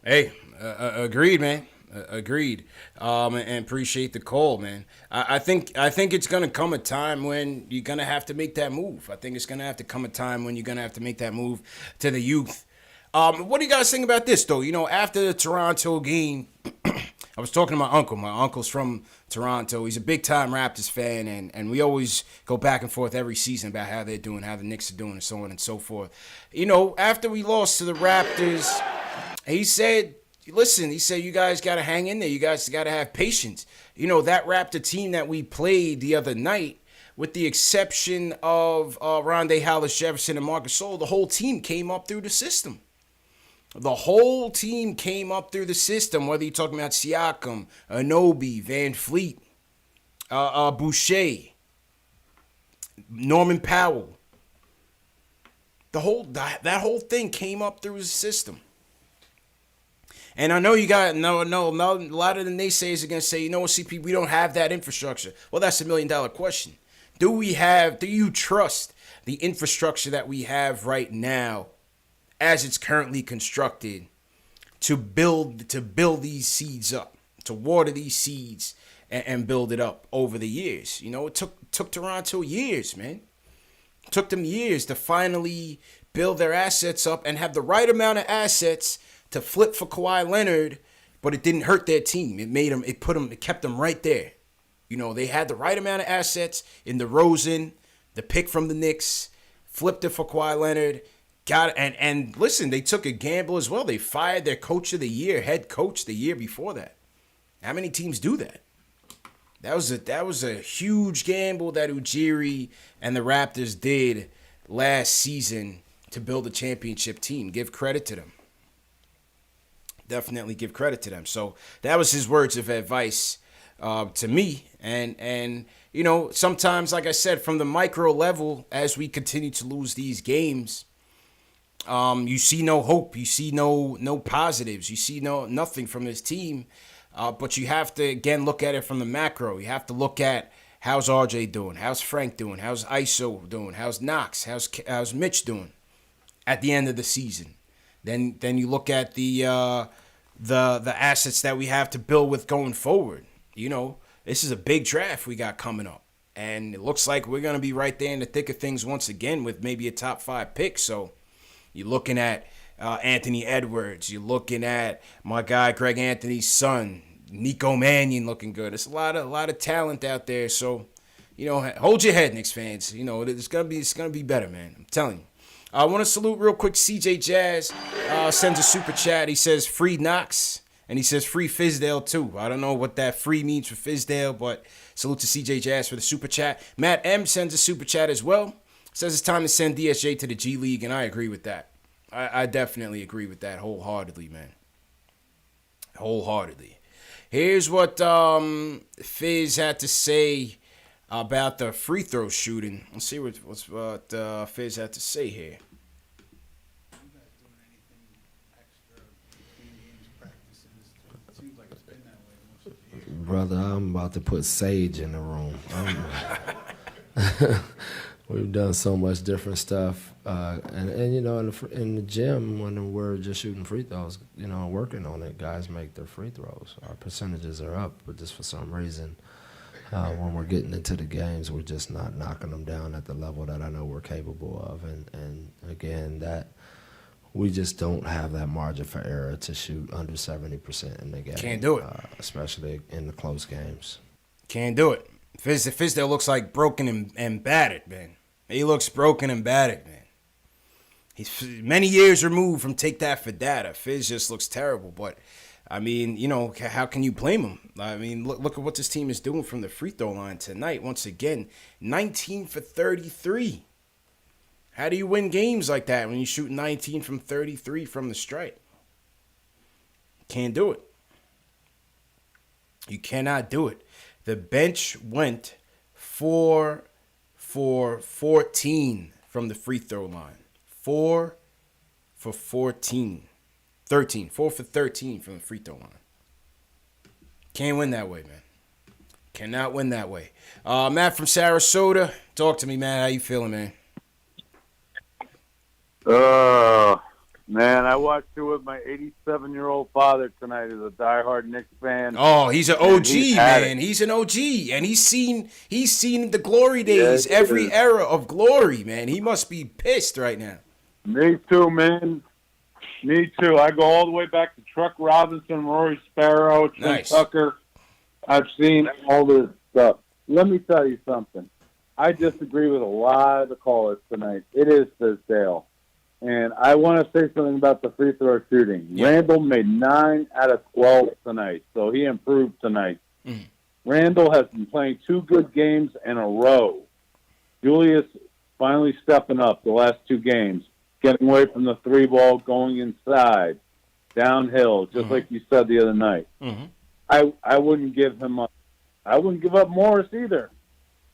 A: Hey, agreed, man. Agreed. And appreciate the call, man. I think it's gonna come a time when you're gonna have to make that move. I think it's gonna have to come a time when you're gonna have to make that move to the youth. What do you guys think about this though? After the Toronto game, I was talking to my uncle. My uncle's from Toronto. He's a big time Raptors fan, and we always go back and forth every season about how they're doing, how the Knicks are doing, and so on and so forth. After we lost to the Raptors, he said, listen, you guys got to hang in there. You guys got to have patience. That Raptor team that we played the other night, with the exception of Rondé Hollis-Jefferson and Marc Gasol, the whole team came up through the system. The whole team came up through the system, whether you're talking about Siakam, Anunoby, Van Fleet, Boucher, Norman Powell. That whole thing came up through the system. And I know you got no. A lot of the naysayers are gonna say, you know what, CP, we don't have that infrastructure. Well, that's $1 million question. Do you trust the infrastructure that we have right now, as it's currently constructed, to build these seeds up, to water these seeds and build it up over the years? You know, it took Toronto years, man. It took them years to finally build their assets up and have the right amount of assets to flip for Kawhi Leonard, but it didn't hurt their team. It kept them right there. You know, they had the right amount of assets in DeRozan, the pick from the Knicks, flipped it for Kawhi Leonard, and listen, they took a gamble as well. They fired their coach of the year, head coach the year before that. How many teams do that? That was a huge gamble that Ujiri and the Raptors did last season to build a championship team. Give credit to them. Definitely give credit to them. So that was his words of advice to me. And you know, sometimes, like I said, from the micro level, as we continue to lose these games, you see no hope. You see no positives. You see nothing from this team. But you have to, again, look at it from the macro. You have to look at how's RJ doing? How's Frank doing? How's ISO doing? How's Knox? How's Mitch doing at the end of the season? Then you look at the assets that we have to build with going forward. You know, this is a big draft we got coming up. And it looks like we're going to be right there in the thick of things once again with maybe a top 5 pick. So you're looking at Anthony Edwards. You're looking at my guy Greg Anthony's son, Nico Mannion, looking good. There's a lot of talent out there. So, you know, hold your head, Knicks fans. You know, it's gonna be better, man. I'm telling you. I want to salute real quick. CJ Jazz sends a super chat. He says free Knox, and he says free Fizdale too. I don't know what that free means for Fizdale, but salute to CJ Jazz for the super chat. Matt M sends a super chat as well. Says it's time to send DSJ to the G League, and I agree with that. I definitely agree with that wholeheartedly, man. Wholeheartedly. Here's what Fizz had to say about the free throw shooting. Let's see what Fizz had to say here.
G: Brother, I'm about to put sage in the room. We've done so much different stuff, and you know, in the gym when we're just shooting free throws, you know, working on it, guys make their free throws. Our percentages are up, but just for some reason, when we're getting into the games, we're just not knocking them down at the level that I know we're capable of, and again, that we just don't have that margin for error to shoot under 70% in the game.
A: Can't do it,
G: especially in the close games.
A: Can't do it. Fizdale looks like broken and battered, man. He looks broken and battered, man. He's many years removed from take that for data. Fizz just looks terrible, but I mean, you know, how can you blame him? I mean, look at what this team is doing from the free throw line tonight. Once again, 19 for 33. How do you win games like that when you shoot 19 from 33 from the stripe? Can't do it. You cannot do it. The bench went 4 for 14 from the free throw line. 4 for 14. 13. 4 for 13 from the free throw line. Can't win that way, man. Cannot win that way. Matt from Sarasota, talk to me, man. How you feeling, man?
H: Man, I watched it with my 87-year-old father tonight. He's a diehard Knicks fan.
A: Oh, he's an OG, man. He's an OG, and he's seen the glory days, every era of glory, man. He must be pissed right now.
H: Me too, man. Me too. I go all the way back to Truck Robinson, Rory Sparrow, Trent Tucker. I've seen all this stuff. Let me tell you something. I disagree with a lot of the callers tonight. It is Fizdale. And I want to say something about the free throw shooting. Yeah. Randall made 9 out of 12 tonight, so he improved tonight. Mm. Randall has been playing 2 good games in a row. Julius finally stepping up the last 2 games, getting away from the 3 ball, going inside, downhill, just like you said the other night. Mm-hmm. I wouldn't give him up. I wouldn't give up Morris either.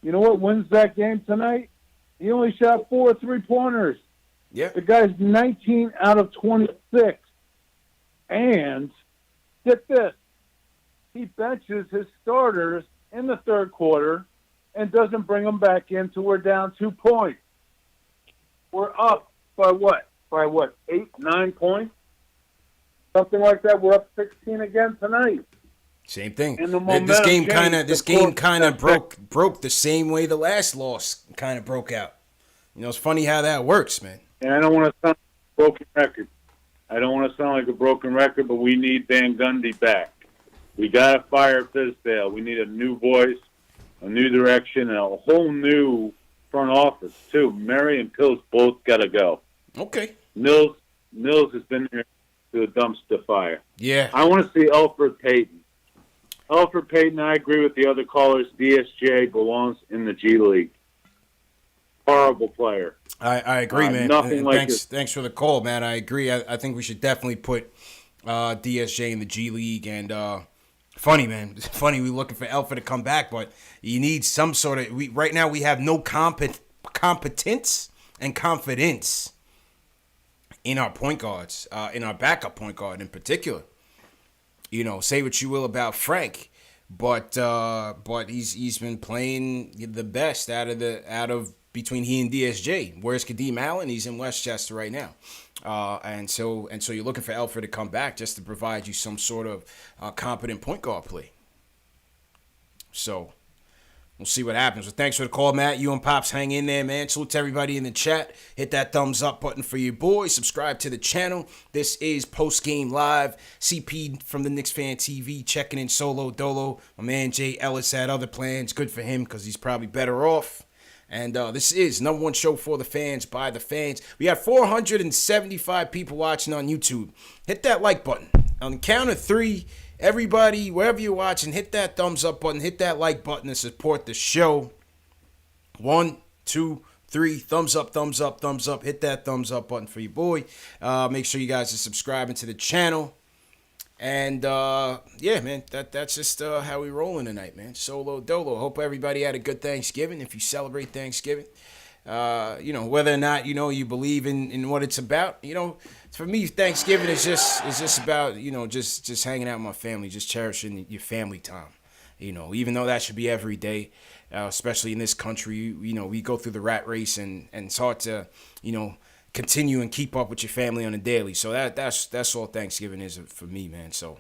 H: You know what wins that game tonight? He only shot 4 3-pointers.
A: Yeah.
H: The guy's 19 out of 26. And Get this. He benches his starters in the third quarter and doesn't bring them back in till we're down 2 points. We're up by what? 8, 9 points? Something like that. We're up 16 again tonight.
A: Same thing.
H: And the
A: This game
H: momentum
A: kind of
H: changed.
A: broke the same way the last loss kind of broke out. You know, it's funny how that works, man.
H: And I don't want to sound like a broken record. But we need Van Gundy back. We got to fire Fizdale. We need a new voice, a new direction, and a whole new front office, too. Murray and Pills both got to go.
A: Okay.
H: Mills has been there to a dumpster fire.
A: Yeah.
H: I want to see Elfrid Payton. Elfrid Payton, I agree with the other callers. DSJ belongs in the G League. Horrible player.
A: I agree, man.
H: Nothing like
A: thanks for the call, man. I agree. I think we should definitely put DSJ in the G League. And funny, man. It's funny we're looking for Elfrid to come back, but you need some sort of. Right now we have no competence and confidence in our point guards, in our backup point guard in particular. You know, say what you will about Frank, but he's been playing the best out of between he and DSJ. Where's Kadeem Allen? He's in Westchester right now, and so you're looking for Elfrid to come back just to provide you some sort of competent point guard play. So we'll see what happens. But thanks for the call, Matt. You and Pops hang in there, man. Salute to everybody in the chat. Hit that thumbs up button for your boys. Subscribe to the channel. This is Post Game Live. CP from the Knicks Fan TV checking in solo dolo. My man Jay Ellis had other plans. Good for him because he's probably better off. And this is number one show for the fans, by the fans. We have 475 people watching on YouTube. Hit that like button. On the count of 3, everybody, wherever you're watching, hit that thumbs up button. Hit that like button to support the show. 1, 2, 3. Thumbs up, thumbs up, thumbs up. Hit that thumbs up button for your boy. Make sure you guys are subscribing to the channel. And, yeah, man, that's just how we rolling tonight, man. Solo dolo. Hope everybody had a good Thanksgiving. If you celebrate Thanksgiving, you know, whether or not, you know, you believe in what it's about, you know, for me, Thanksgiving is just about, you know, just hanging out with my family, just cherishing your family time, you know, even though that should be every day, especially in this country. You know, we go through the rat race and it's hard to, you know, continue and keep up with your family on a daily. So that's all Thanksgiving is for me, man. So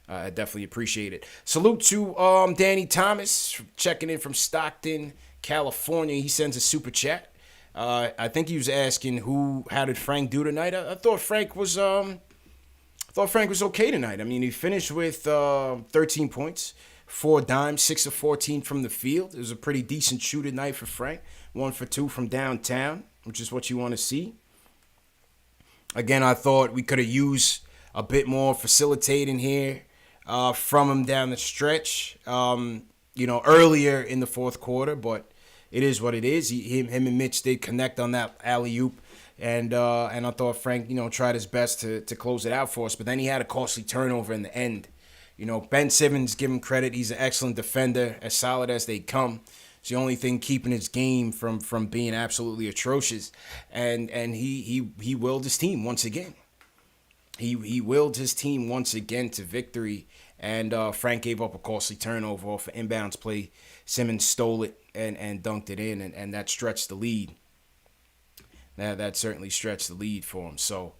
A: I definitely appreciate it. Salute to Danny Thomas checking in from Stockton, California. He sends a super chat. I think he was asking how did Frank do tonight? I thought Frank was okay tonight. I mean, he finished with 13 points, 4 dimes, 6 of 14 from the field. It was a pretty decent shooting night for Frank. 1 for 2 from downtown, which is what you want to see. Again, I thought we could have used a bit more facilitating here from him down the stretch, you know, earlier in the fourth quarter, but it is what it is. Him and Mitch did connect on that alley-oop, and I thought Frank, you know, tried his best to close it out for us, but then he had a costly turnover in the end. You know, Ben Simmons, give him credit. He's an excellent defender, as solid as they come. It's the only thing keeping his game from being absolutely atrocious, and he willed his team once again. He willed his team once again to victory, and Frank gave up a costly turnover off an inbounds play. Simmons stole it and dunked it in, and that stretched the lead. That certainly stretched the lead for him. So,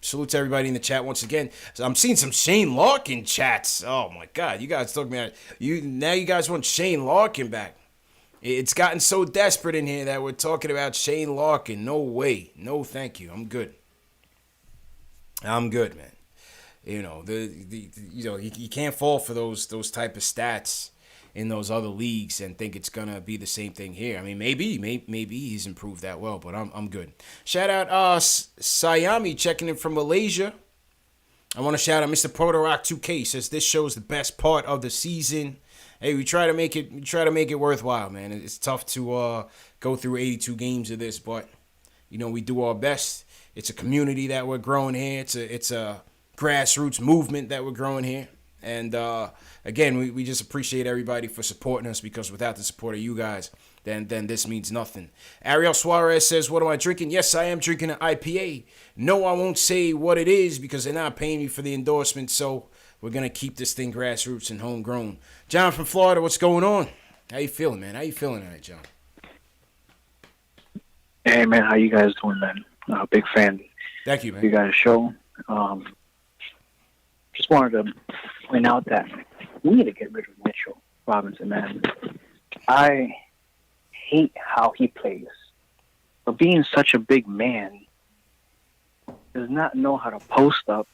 A: salute to everybody in the chat once again. So I'm seeing some Shane Larkin chats. Oh my God, you guys talking about now? You guys want Shane Larkin back? It's gotten so desperate in here that we're talking about Shane Larkin. No way, no thank you. I'm good, man. You know you can't fall for those type of stats in those other leagues and think it's gonna be the same thing here. I mean, maybe he's improved that well, but I'm good. Shout out Sayami checking in from Malaysia. I want to shout out Mr. Proto Rock 2K. He says this shows the best part of the season. Hey, we try to make it worthwhile, man. It's tough to go through 82 games of this, but you know we do our best. It's a community that we're growing here. It's a grassroots movement that we're growing here. And again, we just appreciate everybody for supporting us, because without the support of you guys, then this means nothing. Ariel Suarez says, what am I drinking? Yes, I am drinking an IPA. No, I won't say what it is because they're not paying me for the endorsement, so we're going to keep this thing grassroots and homegrown. John from Florida, what's going on? How you feeling, man? How you feeling tonight, John?
I: Hey, man, how you guys doing, man? Big fan.
A: Thank you, man.
I: You guys' show. Just wanted to point out that we need to get rid of Mitchell Robinson, man. I hate how he plays. But being such a big man, does not know how to post up,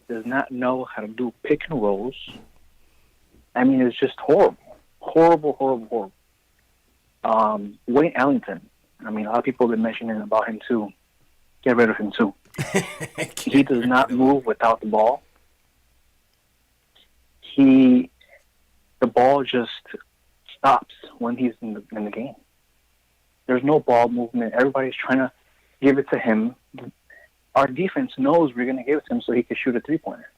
I: does not know how to do pick and rolls. I mean, it's just horrible. Horrible. Wayne Ellington. I mean, a lot of people have been mentioning about him, too. Get rid of him, too. He does not move without the ball. The ball just stops when he's in the game. There's no ball movement. Everybody's trying to give it to him. Our defense knows we're going to give it to him so he can shoot a three-pointer.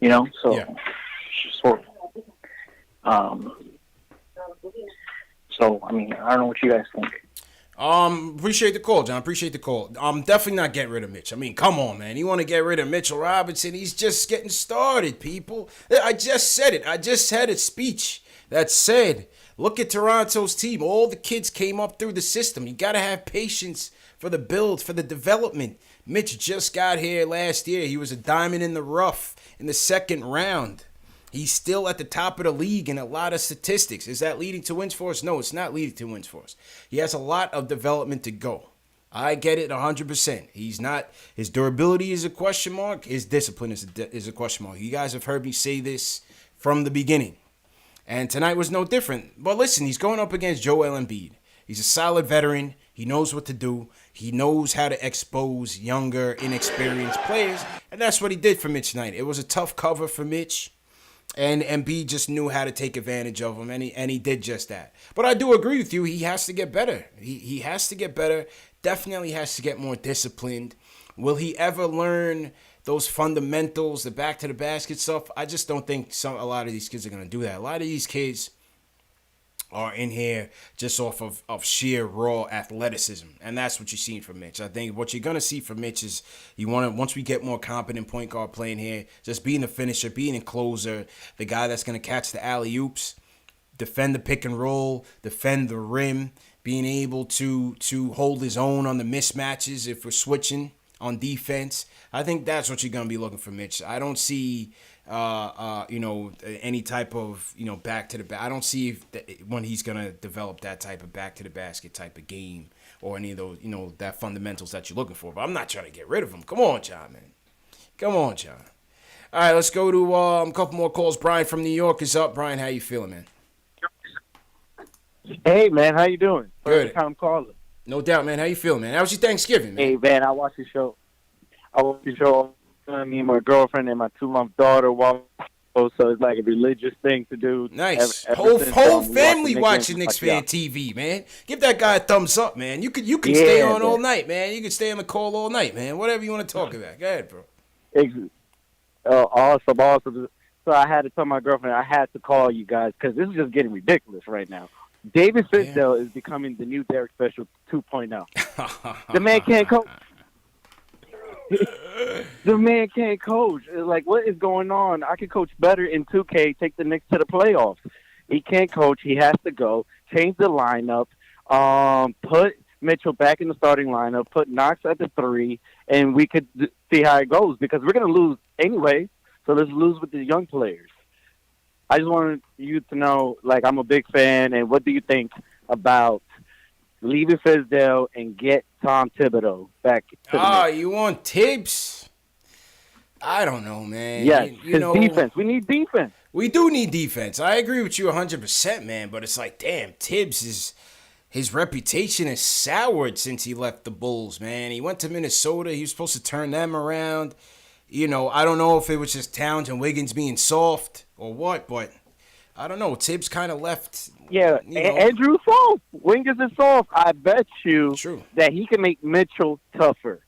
I: You know? So,
A: yeah.
I: It's just horrible. So, I mean, I don't know what you guys think.
A: Appreciate the call, John. Appreciate the call. Definitely not getting rid of Mitch. I mean, come on, man. You want to get rid of Mitchell Robinson? He's just getting started, people. I just said it. I just had a speech that said, look at Toronto's team. All the kids came up through the system. You got to have patience for the build, for the development. Mitch just got here last year. He was a diamond in the rough in the second round. He's still at the top of the league in a lot of statistics. Is that leading to wins for us? No, it's not leading to wins for us. He has a lot of development to go. I get it 100%. He's not, his durability is a question mark. His discipline is a question mark. You guys have heard me say this from the beginning. And tonight was no different. But listen, he's going up against Joel Embiid. He's a solid veteran. He knows what to do. He knows how to expose younger, inexperienced players. And that's what he did for Mitch tonight. It was a tough cover for Mitch. And Embiid just knew how to take advantage of him, and he did just that. But I do agree with you. He has to get better. He has to get better. Definitely has to get more disciplined. Will he ever learn those fundamentals, the back to the basket stuff? I just don't think a lot of these kids are going to do that. A lot of these kids are in here just off of sheer raw athleticism, and that's what you're seeing from Mitch. I think what you're gonna see from Mitch is once we get more competent point guard playing here, just being a finisher, being a closer, the guy that's gonna catch the alley-oops, defend the pick and roll, defend the rim, being able to hold his own on the mismatches if we're switching on defense. I think that's what you're gonna be looking for Mitch. I don't see any type of, back to the back. I don't see when he's going to develop that type of back to the basket type of game or any of those, that fundamentals that you're looking for. But I'm not trying to get rid of him. Come on, John, man. Come on, John. All right, let's go to a couple more calls. Brian from New York is up. Brian, how you feeling, man?
J: Hey, man, how you doing?
A: Good.
J: First time calling.
A: No doubt, man. How you feeling, man? How was your Thanksgiving, man?
J: Hey, man, I watch the show. Me and my girlfriend and my 2-month daughter watch, so it's like a religious thing to do.
A: Nice.
J: Ever
A: Whole
J: since,
A: family watching Knicks fan TV, man. Give that guy a thumbs up, man. You can stay on all night, man. You can stay on the call all night, man. Whatever you want to talk about. Go ahead, bro.
J: Awesome. So I had to tell my girlfriend I had to call you guys because this is just getting ridiculous right now. David Fizdale is becoming the new Derek Fisher 2.0. The man can't coach. The man can't coach. It's like, what is going on? I can coach better in 2K, take the Knicks to the playoffs. He can't coach. He has to go. Change the lineup. Put Mitchell back in the starting lineup. Put Knox at the 3, and we could see how it goes because we're going to lose anyway, so let's lose with the young players. I just wanted you to know, like, I'm a big fan, and what do you think about leaving Fizdale and get Tom Thibodeau back to the Knicks?
A: You want Tibbs? I don't know, man.
J: Yes, defense. We need defense.
A: We do need defense. I agree with you 100%, man, but it's like, damn, Tibbs his reputation is soured since he left the Bulls, man. He went to Minnesota. He was supposed to turn them around. I don't know if it was just Towns and Wiggins being soft or what, but I don't know. Tibbs kind of left.
J: Yeah, Andrew soft. Wiggins is soft. I bet you that he can make Mitchell tougher.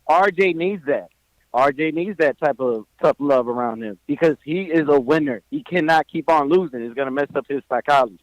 J: RJ needs that. RJ needs that type of tough love around him because he is a winner. He cannot keep on losing. It's going to mess up his psychology.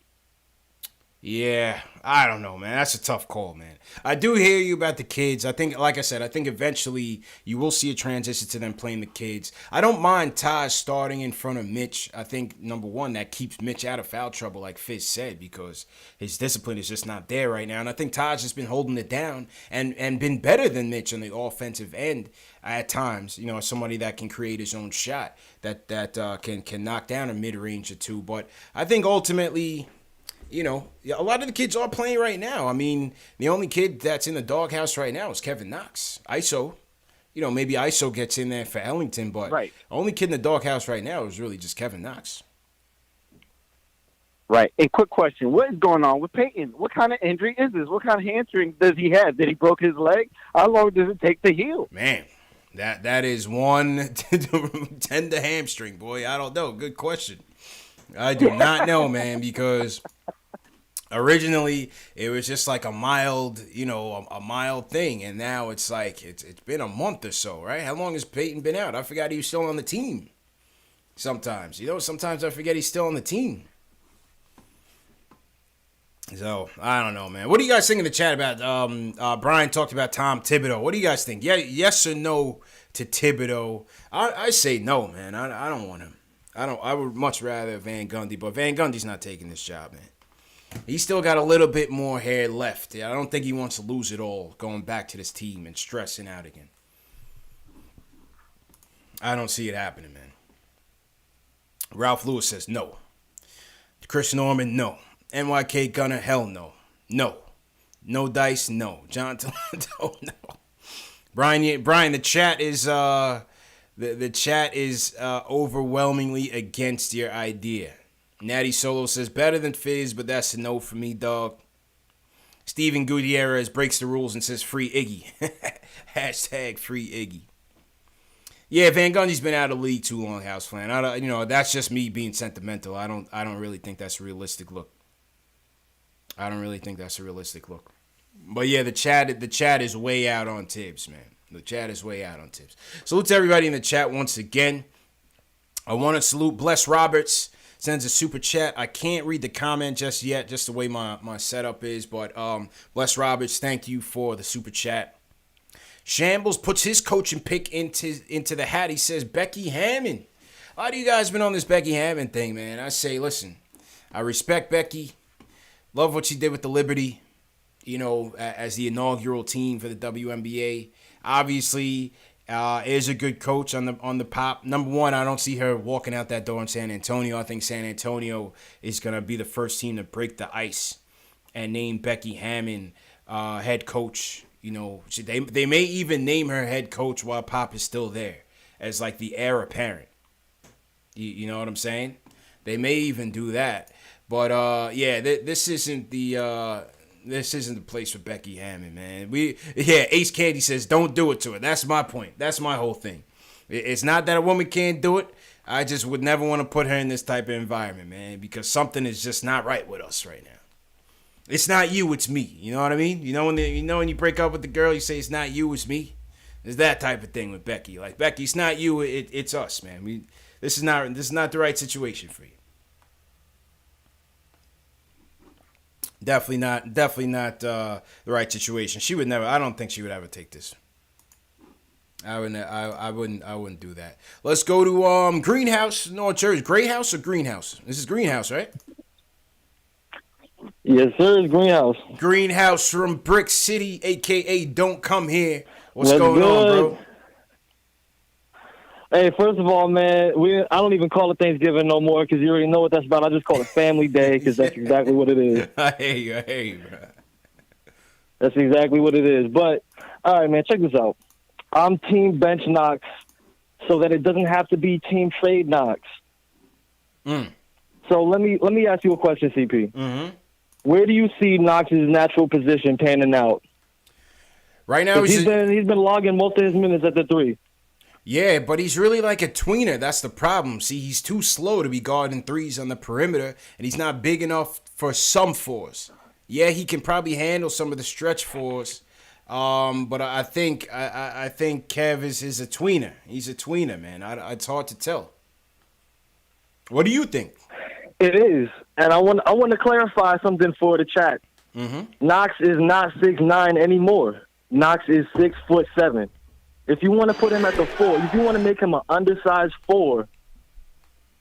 A: Yeah, I don't know, man. That's a tough call, man. I do hear you about the kids. I think, like I said, I think eventually you will see a transition to them playing the kids. I don't mind Taj starting in front of Mitch. I think, number one, that keeps Mitch out of foul trouble, like Fizz said, because his discipline is just not there right now. And I think Taj has been holding it down and been better than Mitch on the offensive end at times. You know, somebody that can create his own shot, that can knock down a mid-range or two. But I think ultimately, you know, a lot of the kids are playing right now. I mean, the only kid that's in the doghouse right now is Kevin Knox. ISO. You know, maybe ISO gets in there for Ellington, but
J: Right.
A: the only kid in the doghouse right now is really just Kevin Knox.
J: Right. A quick question. What is going on with Peyton? What kind of injury is this? What kind of hamstring does he have? Did he broke his leg? How long does it take to heal?
A: Man, that is one tender hamstring, boy. I don't know. Good question. I do not know, man, because originally it was just like a mild, a mild thing, and now it's like it's been a month or so, right? How long has Peyton been out? I forgot he was still on the team. Sometimes I forget he's still on the team. So I don't know, man. What do you guys think in the chat about? Brian talked about Tom Thibodeau. What do you guys think? Yeah, yes or no to Thibodeau? I say no, man. I don't want him. I would much rather Van Gundy, but Van Gundy's not taking this job, man. He's still got a little bit more hair left. I don't think he wants to lose it all going back to this team and stressing out again. I don't see it happening, man. Ralph Lewis says no. Chris Norman, no. NYK Gunner, hell no. No. No Dice, no. John Toledo, no. Brian, the chat is the chat is overwhelmingly against your idea. Natty Solo says better than Fizz, but that's a no for me, dog. Steven Gutierrez breaks the rules and says free Iggy. Hashtag free Iggy. Yeah, Van Gundy's been out of the league too long, House Flan. That's just me being sentimental. I don't really think that's a realistic look. I don't really think that's a realistic look. But yeah, the chat is way out on Tibbs, man. The chat is way out on Tibbs. Salute to everybody in the chat once again. I want to salute Bless Roberts. Sends a super chat. I can't read the comment just yet, just the way my setup is. But Bless Roberts, thank you for the super chat. Shambles puts his coaching pick into the hat. He says Becky Hammond. A lot of you guys been on this Becky Hammond thing, man. I say, listen, I respect Becky. Love what she did with the Liberty, as the inaugural team for the WNBA. Obviously, is a good coach on the pop. Number one, I don't see her walking out that door in San Antonio. I think San Antonio is going to be the first team to break the ice and name Becky Hammond head coach. They may even name her head coach while Pop is still there as like the heir apparent. You know what I'm saying? They may even do that. But this isn't the place for Becky Hammond, man. Ace Candy says don't do it to her. That's my point. That's my whole thing. It's not that a woman can't do it. I just would never want to put her in this type of environment, man, because something is just not right with us right now. It's not you, it's me. You know what I mean? When you break up with the girl, you say it's not you, it's me. It's that type of thing with Becky. Like Becky, it's not you, it's us, man. This is not the right situation for you. Definitely not the right situation. She would never. I don't think she would ever take this. I wouldn't do that. Let's go to Greenhouse, North Jersey. Gray House or Greenhouse? This is Greenhouse, right?
K: Yes, sir. It's Greenhouse.
A: Greenhouse from Brick City, aka Don't Come Here. What's going on, bro?
K: Hey, first of all, man, I don't even call it Thanksgiving no more because you already know what that's about. I just call it Family Day because that's exactly what it is.
A: I hear you, bro.
K: That's exactly what it is. But, all right, man, check this out. I'm team bench Knox so that it doesn't have to be team trade Knox. So let me ask you a question, CP.
A: Mm-hmm.
K: Where do you see Knox's natural position panning out?
A: Right now,
K: he's been logging most of his minutes at the three.
A: Yeah, but he's really like a tweener. That's the problem. See, he's too slow to be guarding threes on the perimeter, and he's not big enough for some fours. Yeah, he can probably handle some of the stretch fours, but I think Kev is a tweener. He's a tweener, man. It's hard to tell. What do you think?
K: It is, and I want to clarify something for the chat. Knox is not 6'9" anymore. Knox is 6'7". If you want to put him at the 4, if you want to make him an undersized 4,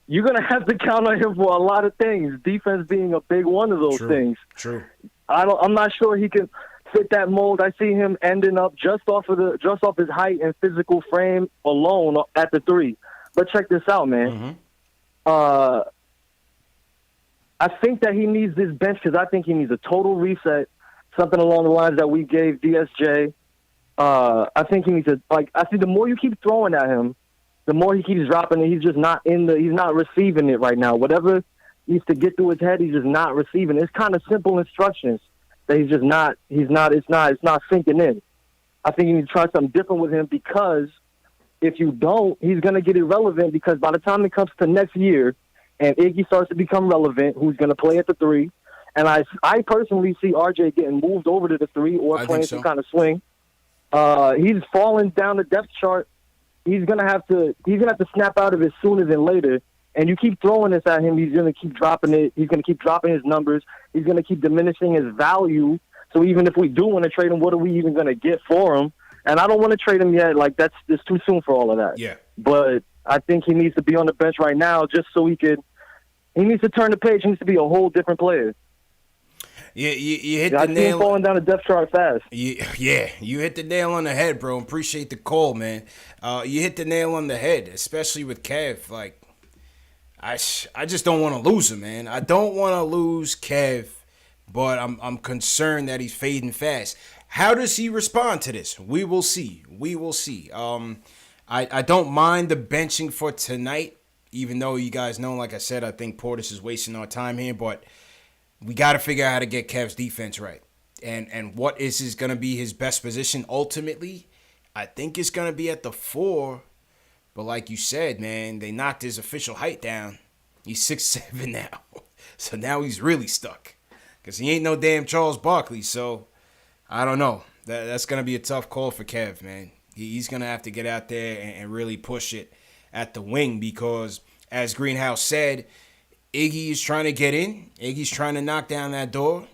K: you're gonna have to count on him for a lot of things. Defense being a big one of those things.
A: True.
K: I'm not sure he can fit that mold. I see him ending up just off his height and physical frame alone at the 3. But check this out, man. I think that he needs this bench because I think he needs a total reset, something along the lines that we gave DSJ. I think he needs to, I think the more you keep throwing at him, the more he keeps dropping it. He's just not he's not receiving it right now. Whatever needs to get through his head, he's just not receiving. It's kind of simple instructions that it's not sinking in. I think you need to try something different with him because if you don't, he's going to get irrelevant because by the time it comes to next year, and Iggy starts to become relevant, who's going to play at the 3. And I personally see RJ getting moved over to the 3 or playing some kind of swing. He's falling down the depth chart. He's gonna have to snap out of it sooner than later. And you keep throwing this at him, he's gonna keep dropping it. He's gonna keep dropping his numbers. He's gonna keep diminishing his value. So even if we do want to trade him, what are we even gonna get for him? And I don't want to trade him yet. It's too soon for all of that.
A: Yeah.
K: But I think he needs to be on the bench right now just so he needs to turn the page. He needs to be a whole different player.
A: You hit
K: the
A: nail.
K: I falling down the depth chart fast.
A: You hit the nail on the head, bro. Appreciate the call, man. You hit the nail on the head, especially with Kev. I just don't want to lose him, man. I don't want to lose Kev, but I'm concerned that he's fading fast. How does he respond to this? We will see. I don't mind the benching for tonight, even though you guys know, like I said, I think Portis is wasting our time here, but we got to figure out how to get Kev's defense right. And what is going to be his best position ultimately? I think it's going to be at the 4. But like you said, man, they knocked his official height down. He's 6'7" now. So now he's really stuck. Because he ain't no damn Charles Barkley. So I don't know. That's going to be a tough call for Kev, man. He's going to have to get out there and really push it at the wing because, as Greenhouse said, Iggy is trying to get in. Iggy's trying to knock down that door.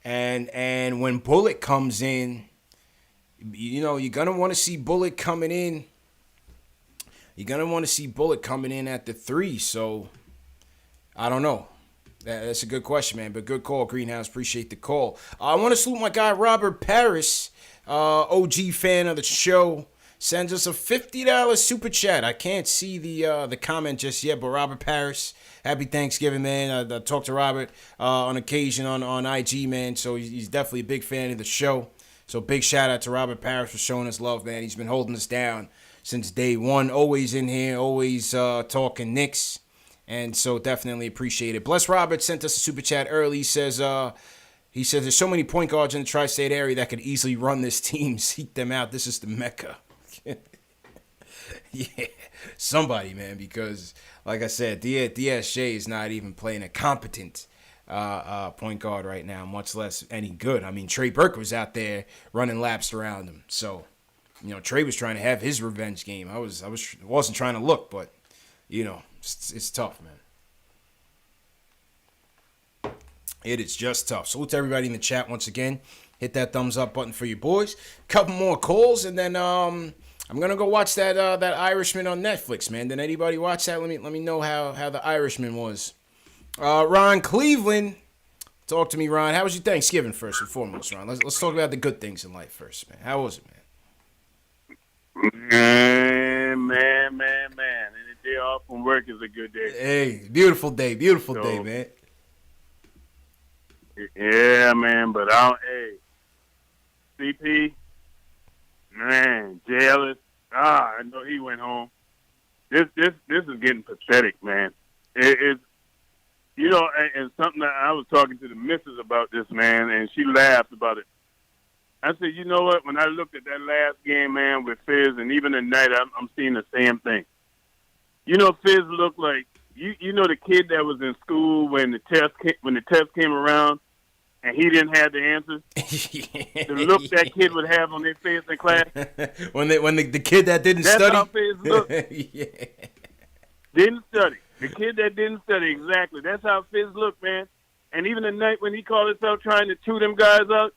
A: And when Bullock comes in, you're going to want to see Bullock coming in. You're going to want to see Bullock coming in at the 3. So, I don't know. That's a good question, man. But good call, Greenhouse. Appreciate the call. I want to salute my guy, Robert Paris, OG fan of the show. Sends us a $50 super chat. I can't see the comment just yet, but Robert Paris, happy Thanksgiving, man. I talked to Robert on occasion on IG, man, so he's definitely a big fan of the show. So big shout out to Robert Paris for showing us love, man. He's been holding us down since day one. Always in here, always talking Knicks, and so definitely appreciate it. Bless Robert sent us a super chat early. He says there's so many point guards in the tri-state area that could easily run this team. Seek them out. This is the Mecca. Yeah, somebody, man, because like I said, DSJ is not even playing a competent point guard right now, much less any good. I mean, Trey Burke was out there running laps around him, so Trey was trying to have his revenge game. I wasn't trying to look, but it's tough, man. It is just tough. Salute to everybody in the chat once again. Hit that thumbs up button for you boys. Couple more calls, and then I'm gonna go watch that Irishman on Netflix, man. Did anybody watch that? Let me know how the Irishman was. Ron Cleveland, talk to me, Ron. How was your Thanksgiving first and foremost, Ron? Let's talk about the good things in life first, man. How was it, man?
H: Man. Any day off from work is a good day.
A: Hey, beautiful day, man.
H: Yeah, man. But CP. Man, jealous. I know he went home. This is getting pathetic, man. It's and something that I was talking to the missus about this, man, and she laughed about it. I said, you know what? When I looked at that last game, man, with Fizz, and even tonight, I'm seeing the same thing. Fizz looked like the kid that was in school when the test came around. And he didn't have the answers. The look that kid would have on their face in class.
A: when the kid that didn't study.
H: That's how Fizz looked.
A: Yeah.
H: Didn't study. The kid that didn't study, exactly. That's how Fizz looked, man. And even the night when he called himself trying to chew them guys up,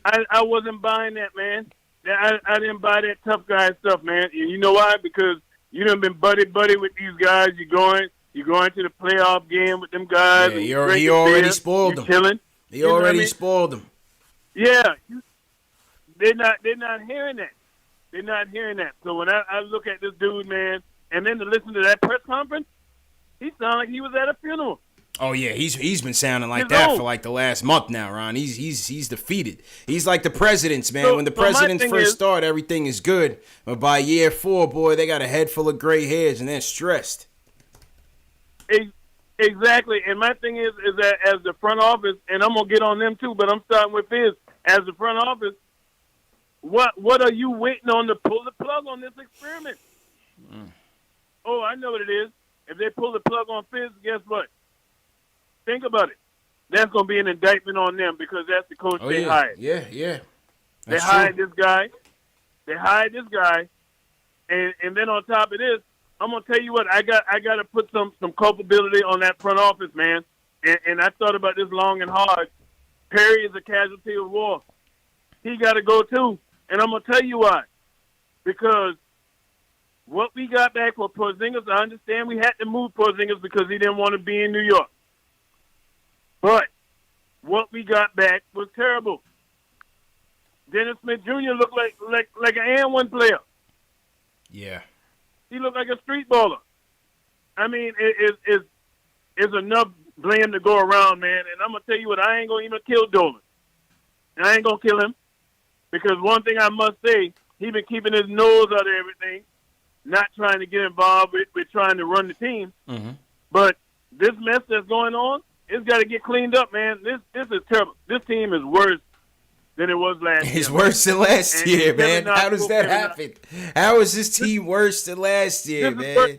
H: I wasn't buying that, man. I didn't buy that tough guy stuff, man. And you know why? Because you done been buddy with these guys. You're going to the playoff game with them guys.
A: Yeah,
H: and
A: he already spoiled them.
H: Chilling.
A: He already spoiled them.
H: Yeah, they're not hearing that. They're not hearing that. So when I look at this dude, man, and then to listen to that press conference, he sounded like he was at a funeral.
A: Oh yeah, he's been sounding like that for like the last month now, Ron. He's defeated. He's like the presidents, man. When the presidents first start, everything is good, but by year 4, boy, they got a head full of gray hairs and they're stressed.
H: Exactly, and my thing is that as the front office, and I'm gonna get on them too, but I'm starting with Fizz. As the front office, what are you waiting on to pull the plug on this experiment? Oh, I know what it is. If they pull the plug on Fizz, guess what? Think about it. That's going to be an indictment on them because that's the coach they hired.
A: Yeah.
H: They hired this guy. And then on top of this, I'm going to tell you what, I got to put some culpability on that front office, man. And I thought about this long and hard. Perry is a casualty of war. He got to go too. And I'm going to tell you why. Because what we got back for Porzingis, I understand we had to move Porzingis because he didn't want to be in New York. But what we got back was terrible. Dennis Smith Jr. looked like an and one player.
A: Yeah.
H: He looked like a street baller. I mean, it's enough blame to go around, man. And I'm going to tell you what, I ain't going to even kill Dolan. I ain't going to kill him because one thing I must say, he been keeping his nose out of everything, not trying to get involved with trying to run the team.
A: Mm-hmm.
H: But this mess that's going on, it's got to get cleaned up, man. This is terrible. This team is worse than it was last year.
A: It's worse than last year, man. How does that happen? How is this team worse than last year, man?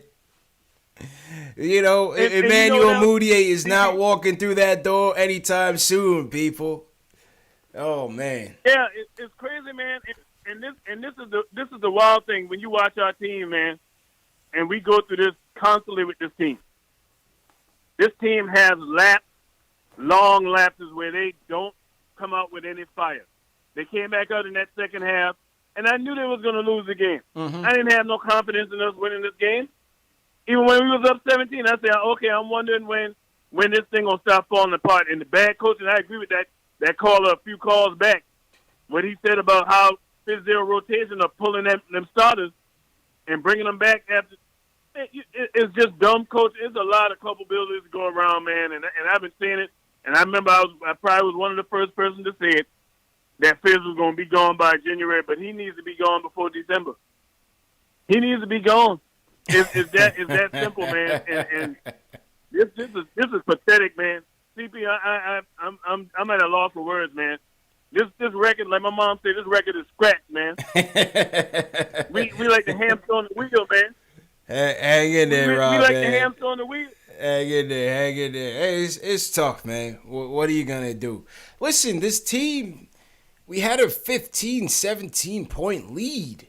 A: You know, Emmanuel Mudiay is not walking through that door anytime soon, people. Oh, man.
H: Yeah, it's crazy, man. And this is the wild thing when you watch our team, man, and we go through this constantly with this team. This team has long lapses where they don't come out with any fire. They came back out in that second half, and I knew they was going to lose the game.
A: Mm-hmm.
H: I didn't have no confidence in us winning this game. Even when we was up 17, I said, okay, I'm wondering when this thing going to stop falling apart. And the bad coaching, I agree with that caller a few calls back, what he said about how zero rotation of pulling them starters and bringing them back after. It's just dumb coaching. There's a lot of culpabilities to go around, man, and I've been saying it. And I remember I probably was one of the first persons to say it, that Fizz was going to be gone by January, but he needs to be gone before December. He needs to be gone. It's that simple, man. And this is pathetic, man. CP, I'm at a loss for words, man. This record, like my mom said, this record is scratched, man. we like the hamster on the wheel, man.
A: Hang in there, Rob.
H: We like the hamster on the wheel.
A: Hang in there. Hey, it's tough, man. What are you going to do? Listen, this team, we had a 15, 17-point lead.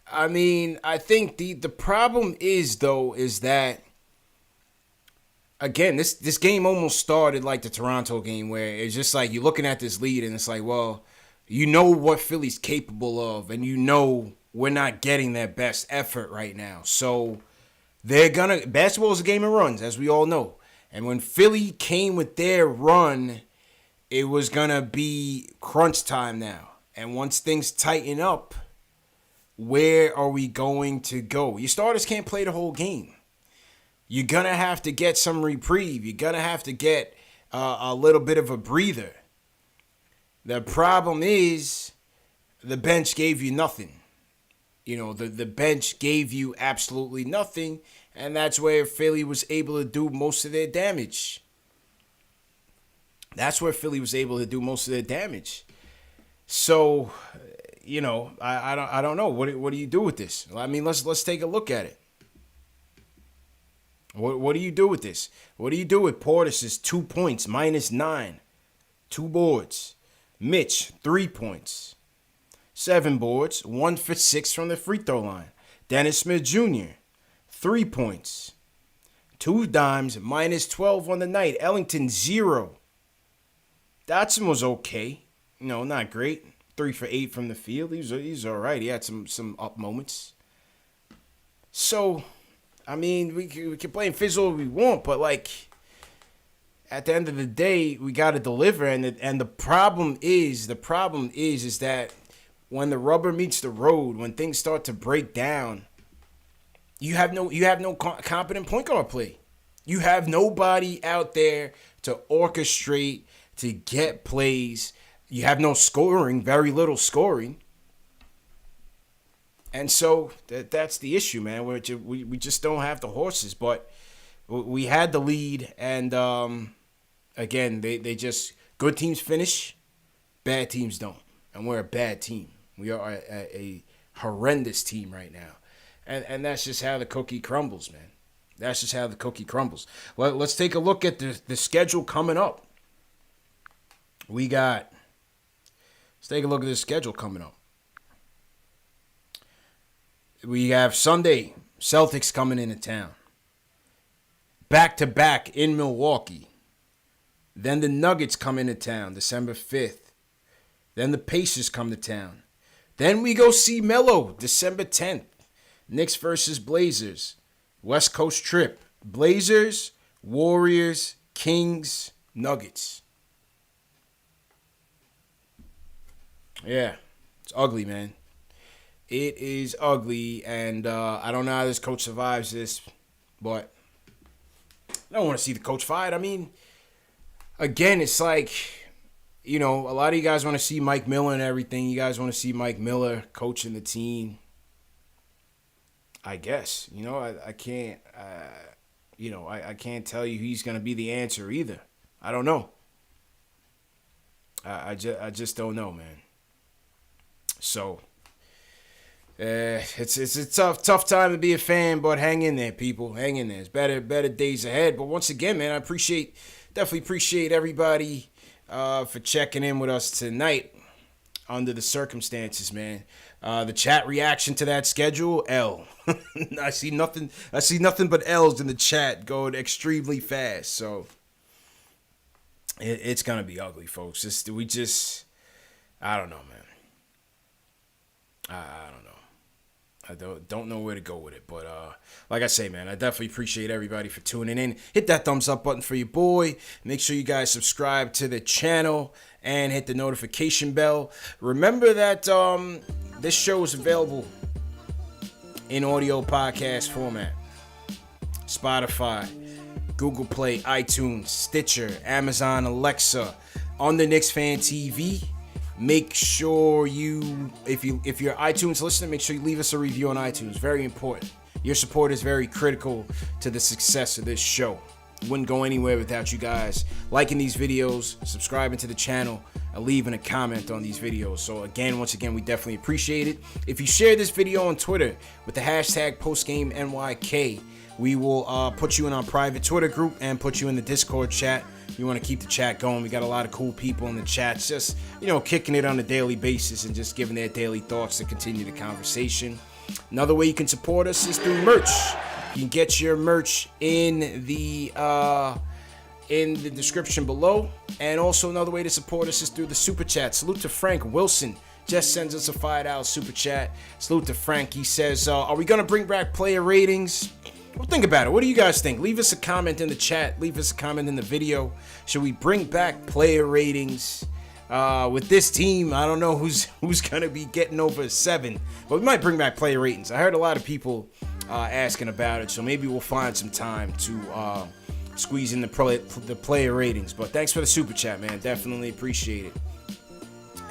A: I mean, I think the problem is that, again, this game almost started like the Toronto game where it's just like you're looking at this lead and it's like, well, you know what Philly's capable of and you know we're not getting their best effort right now. So basketball is a game of runs, as we all know. And when Philly came with their run, it was going to be crunch time now. And once things tighten up, where are we going to go? Your starters can't play the whole game. You're going to have to get some reprieve. You're going to have to get a little bit of a breather. The problem is the bench gave you nothing. You know, the bench gave you absolutely nothing, and that's where Philly was able to do most of their damage. So, you know, I don't know. What do you do with this? I mean, let's take a look at it. What do you do with this? What do you do with Portis's 2 points, -9, 2 boards? Mitch, 3 points, 7 boards, 1 for 6 from the free throw line. Dennis Smith Jr., 3 points, 2 dimes, minus 12 on the night. Ellington, 0. Dotson was okay. Not great. 3 for 8 from the field. He's all right. He had some up moments. So, we can blame Fizzle all we want, but, at the end of the day, we got to deliver. And the problem is that when the rubber meets the road, when things start to break down, you have no competent point guard play. You have nobody out there to orchestrate, to get plays. You have no scoring, very little scoring. And so that's the issue, man. We just don't have the horses. But we had the lead, and again, they just, good teams finish, bad teams don't. And we're a bad team. We are a horrendous team right now. And that's just how the cookie crumbles, man. That's just how the cookie crumbles. Let's take a look at the schedule coming up. Let's take a look at the schedule coming up. We have Sunday, Celtics coming into town. Back-to-back in Milwaukee. Then the Nuggets come into town, December 5th. Then the Pacers come to town. Then we go see Melo, December 10th. Knicks versus Blazers. West Coast trip. Blazers, Warriors, Kings, Nuggets. Yeah, it's ugly, man. It is ugly, and I don't know how this coach survives this, but I don't want to see the coach fired. Again, it's like, a lot of you guys want to see Mike Miller and everything. You guys want to see Mike Miller coaching the team. I guess, I can't, I can't tell you he's going to be the answer either. I don't know. I just don't know, man. So, it's a tough time to be a fan, but hang in there, people. Hang in there. It's better days ahead. But once again, man, I definitely appreciate everybody for checking in with us tonight under the circumstances, man. The chat reaction to that schedule, L. I see nothing but L's in the chat going extremely fast. So it's gonna be ugly, folks. I don't know, man. I don't know. I don't know where to go with it. But like I say, man, I definitely appreciate everybody for tuning in. Hit that thumbs up button for your boy. Make sure you guys subscribe to the channel and hit the notification bell. Remember that this show is available in audio podcast format. Spotify, Google Play, iTunes, Stitcher, Amazon, Alexa, on the Knicks Fan TV. Make sure if you're iTunes listener, make sure you leave us a review on iTunes. Very important. Your support is very critical to the success of this show. Wouldn't go anywhere without you guys liking these videos, subscribing to the channel, and leaving a comment on these videos. So once again, we definitely appreciate it. If you share this video on Twitter with the hashtag PostGameNYK, we will put you in our private Twitter group and put you in the Discord chat. We want to keep the chat going. We got a lot of cool people in the chat, just, kicking it on a daily basis and just giving their daily thoughts to continue the conversation. Another way you can support us is through merch. You can get your merch in the description below. And also another way to support us is through the super chat. Salute to Frank Wilson. Just sends us a $5 super chat. Salute to Frank. He says, are we going to bring back player ratings? Well, think about it. What do you guys think? Leave us a comment in the chat. Leave us a comment in the video. Should we bring back player ratings? With this team, I don't know who's going to be getting over 7. But we might bring back player ratings. I heard a lot of people asking about it. So maybe we'll find some time to squeeze in the player ratings. But thanks for the super chat, man. Definitely appreciate it.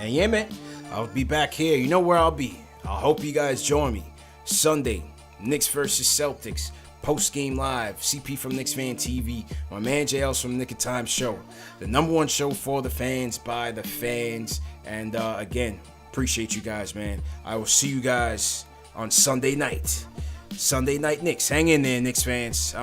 A: And yeah, man, I'll be back here. You know where I'll be. I hope you guys join me. Sunday, Knicks versus Celtics. Post-game live, CP from Knicks Fan TV, my man JL's from Nick of Time Show, the #1 show for the fans, by the fans, and again, appreciate you guys, man. I will see you guys on Sunday night. Sunday Night Knicks. Hang in there, Knicks fans.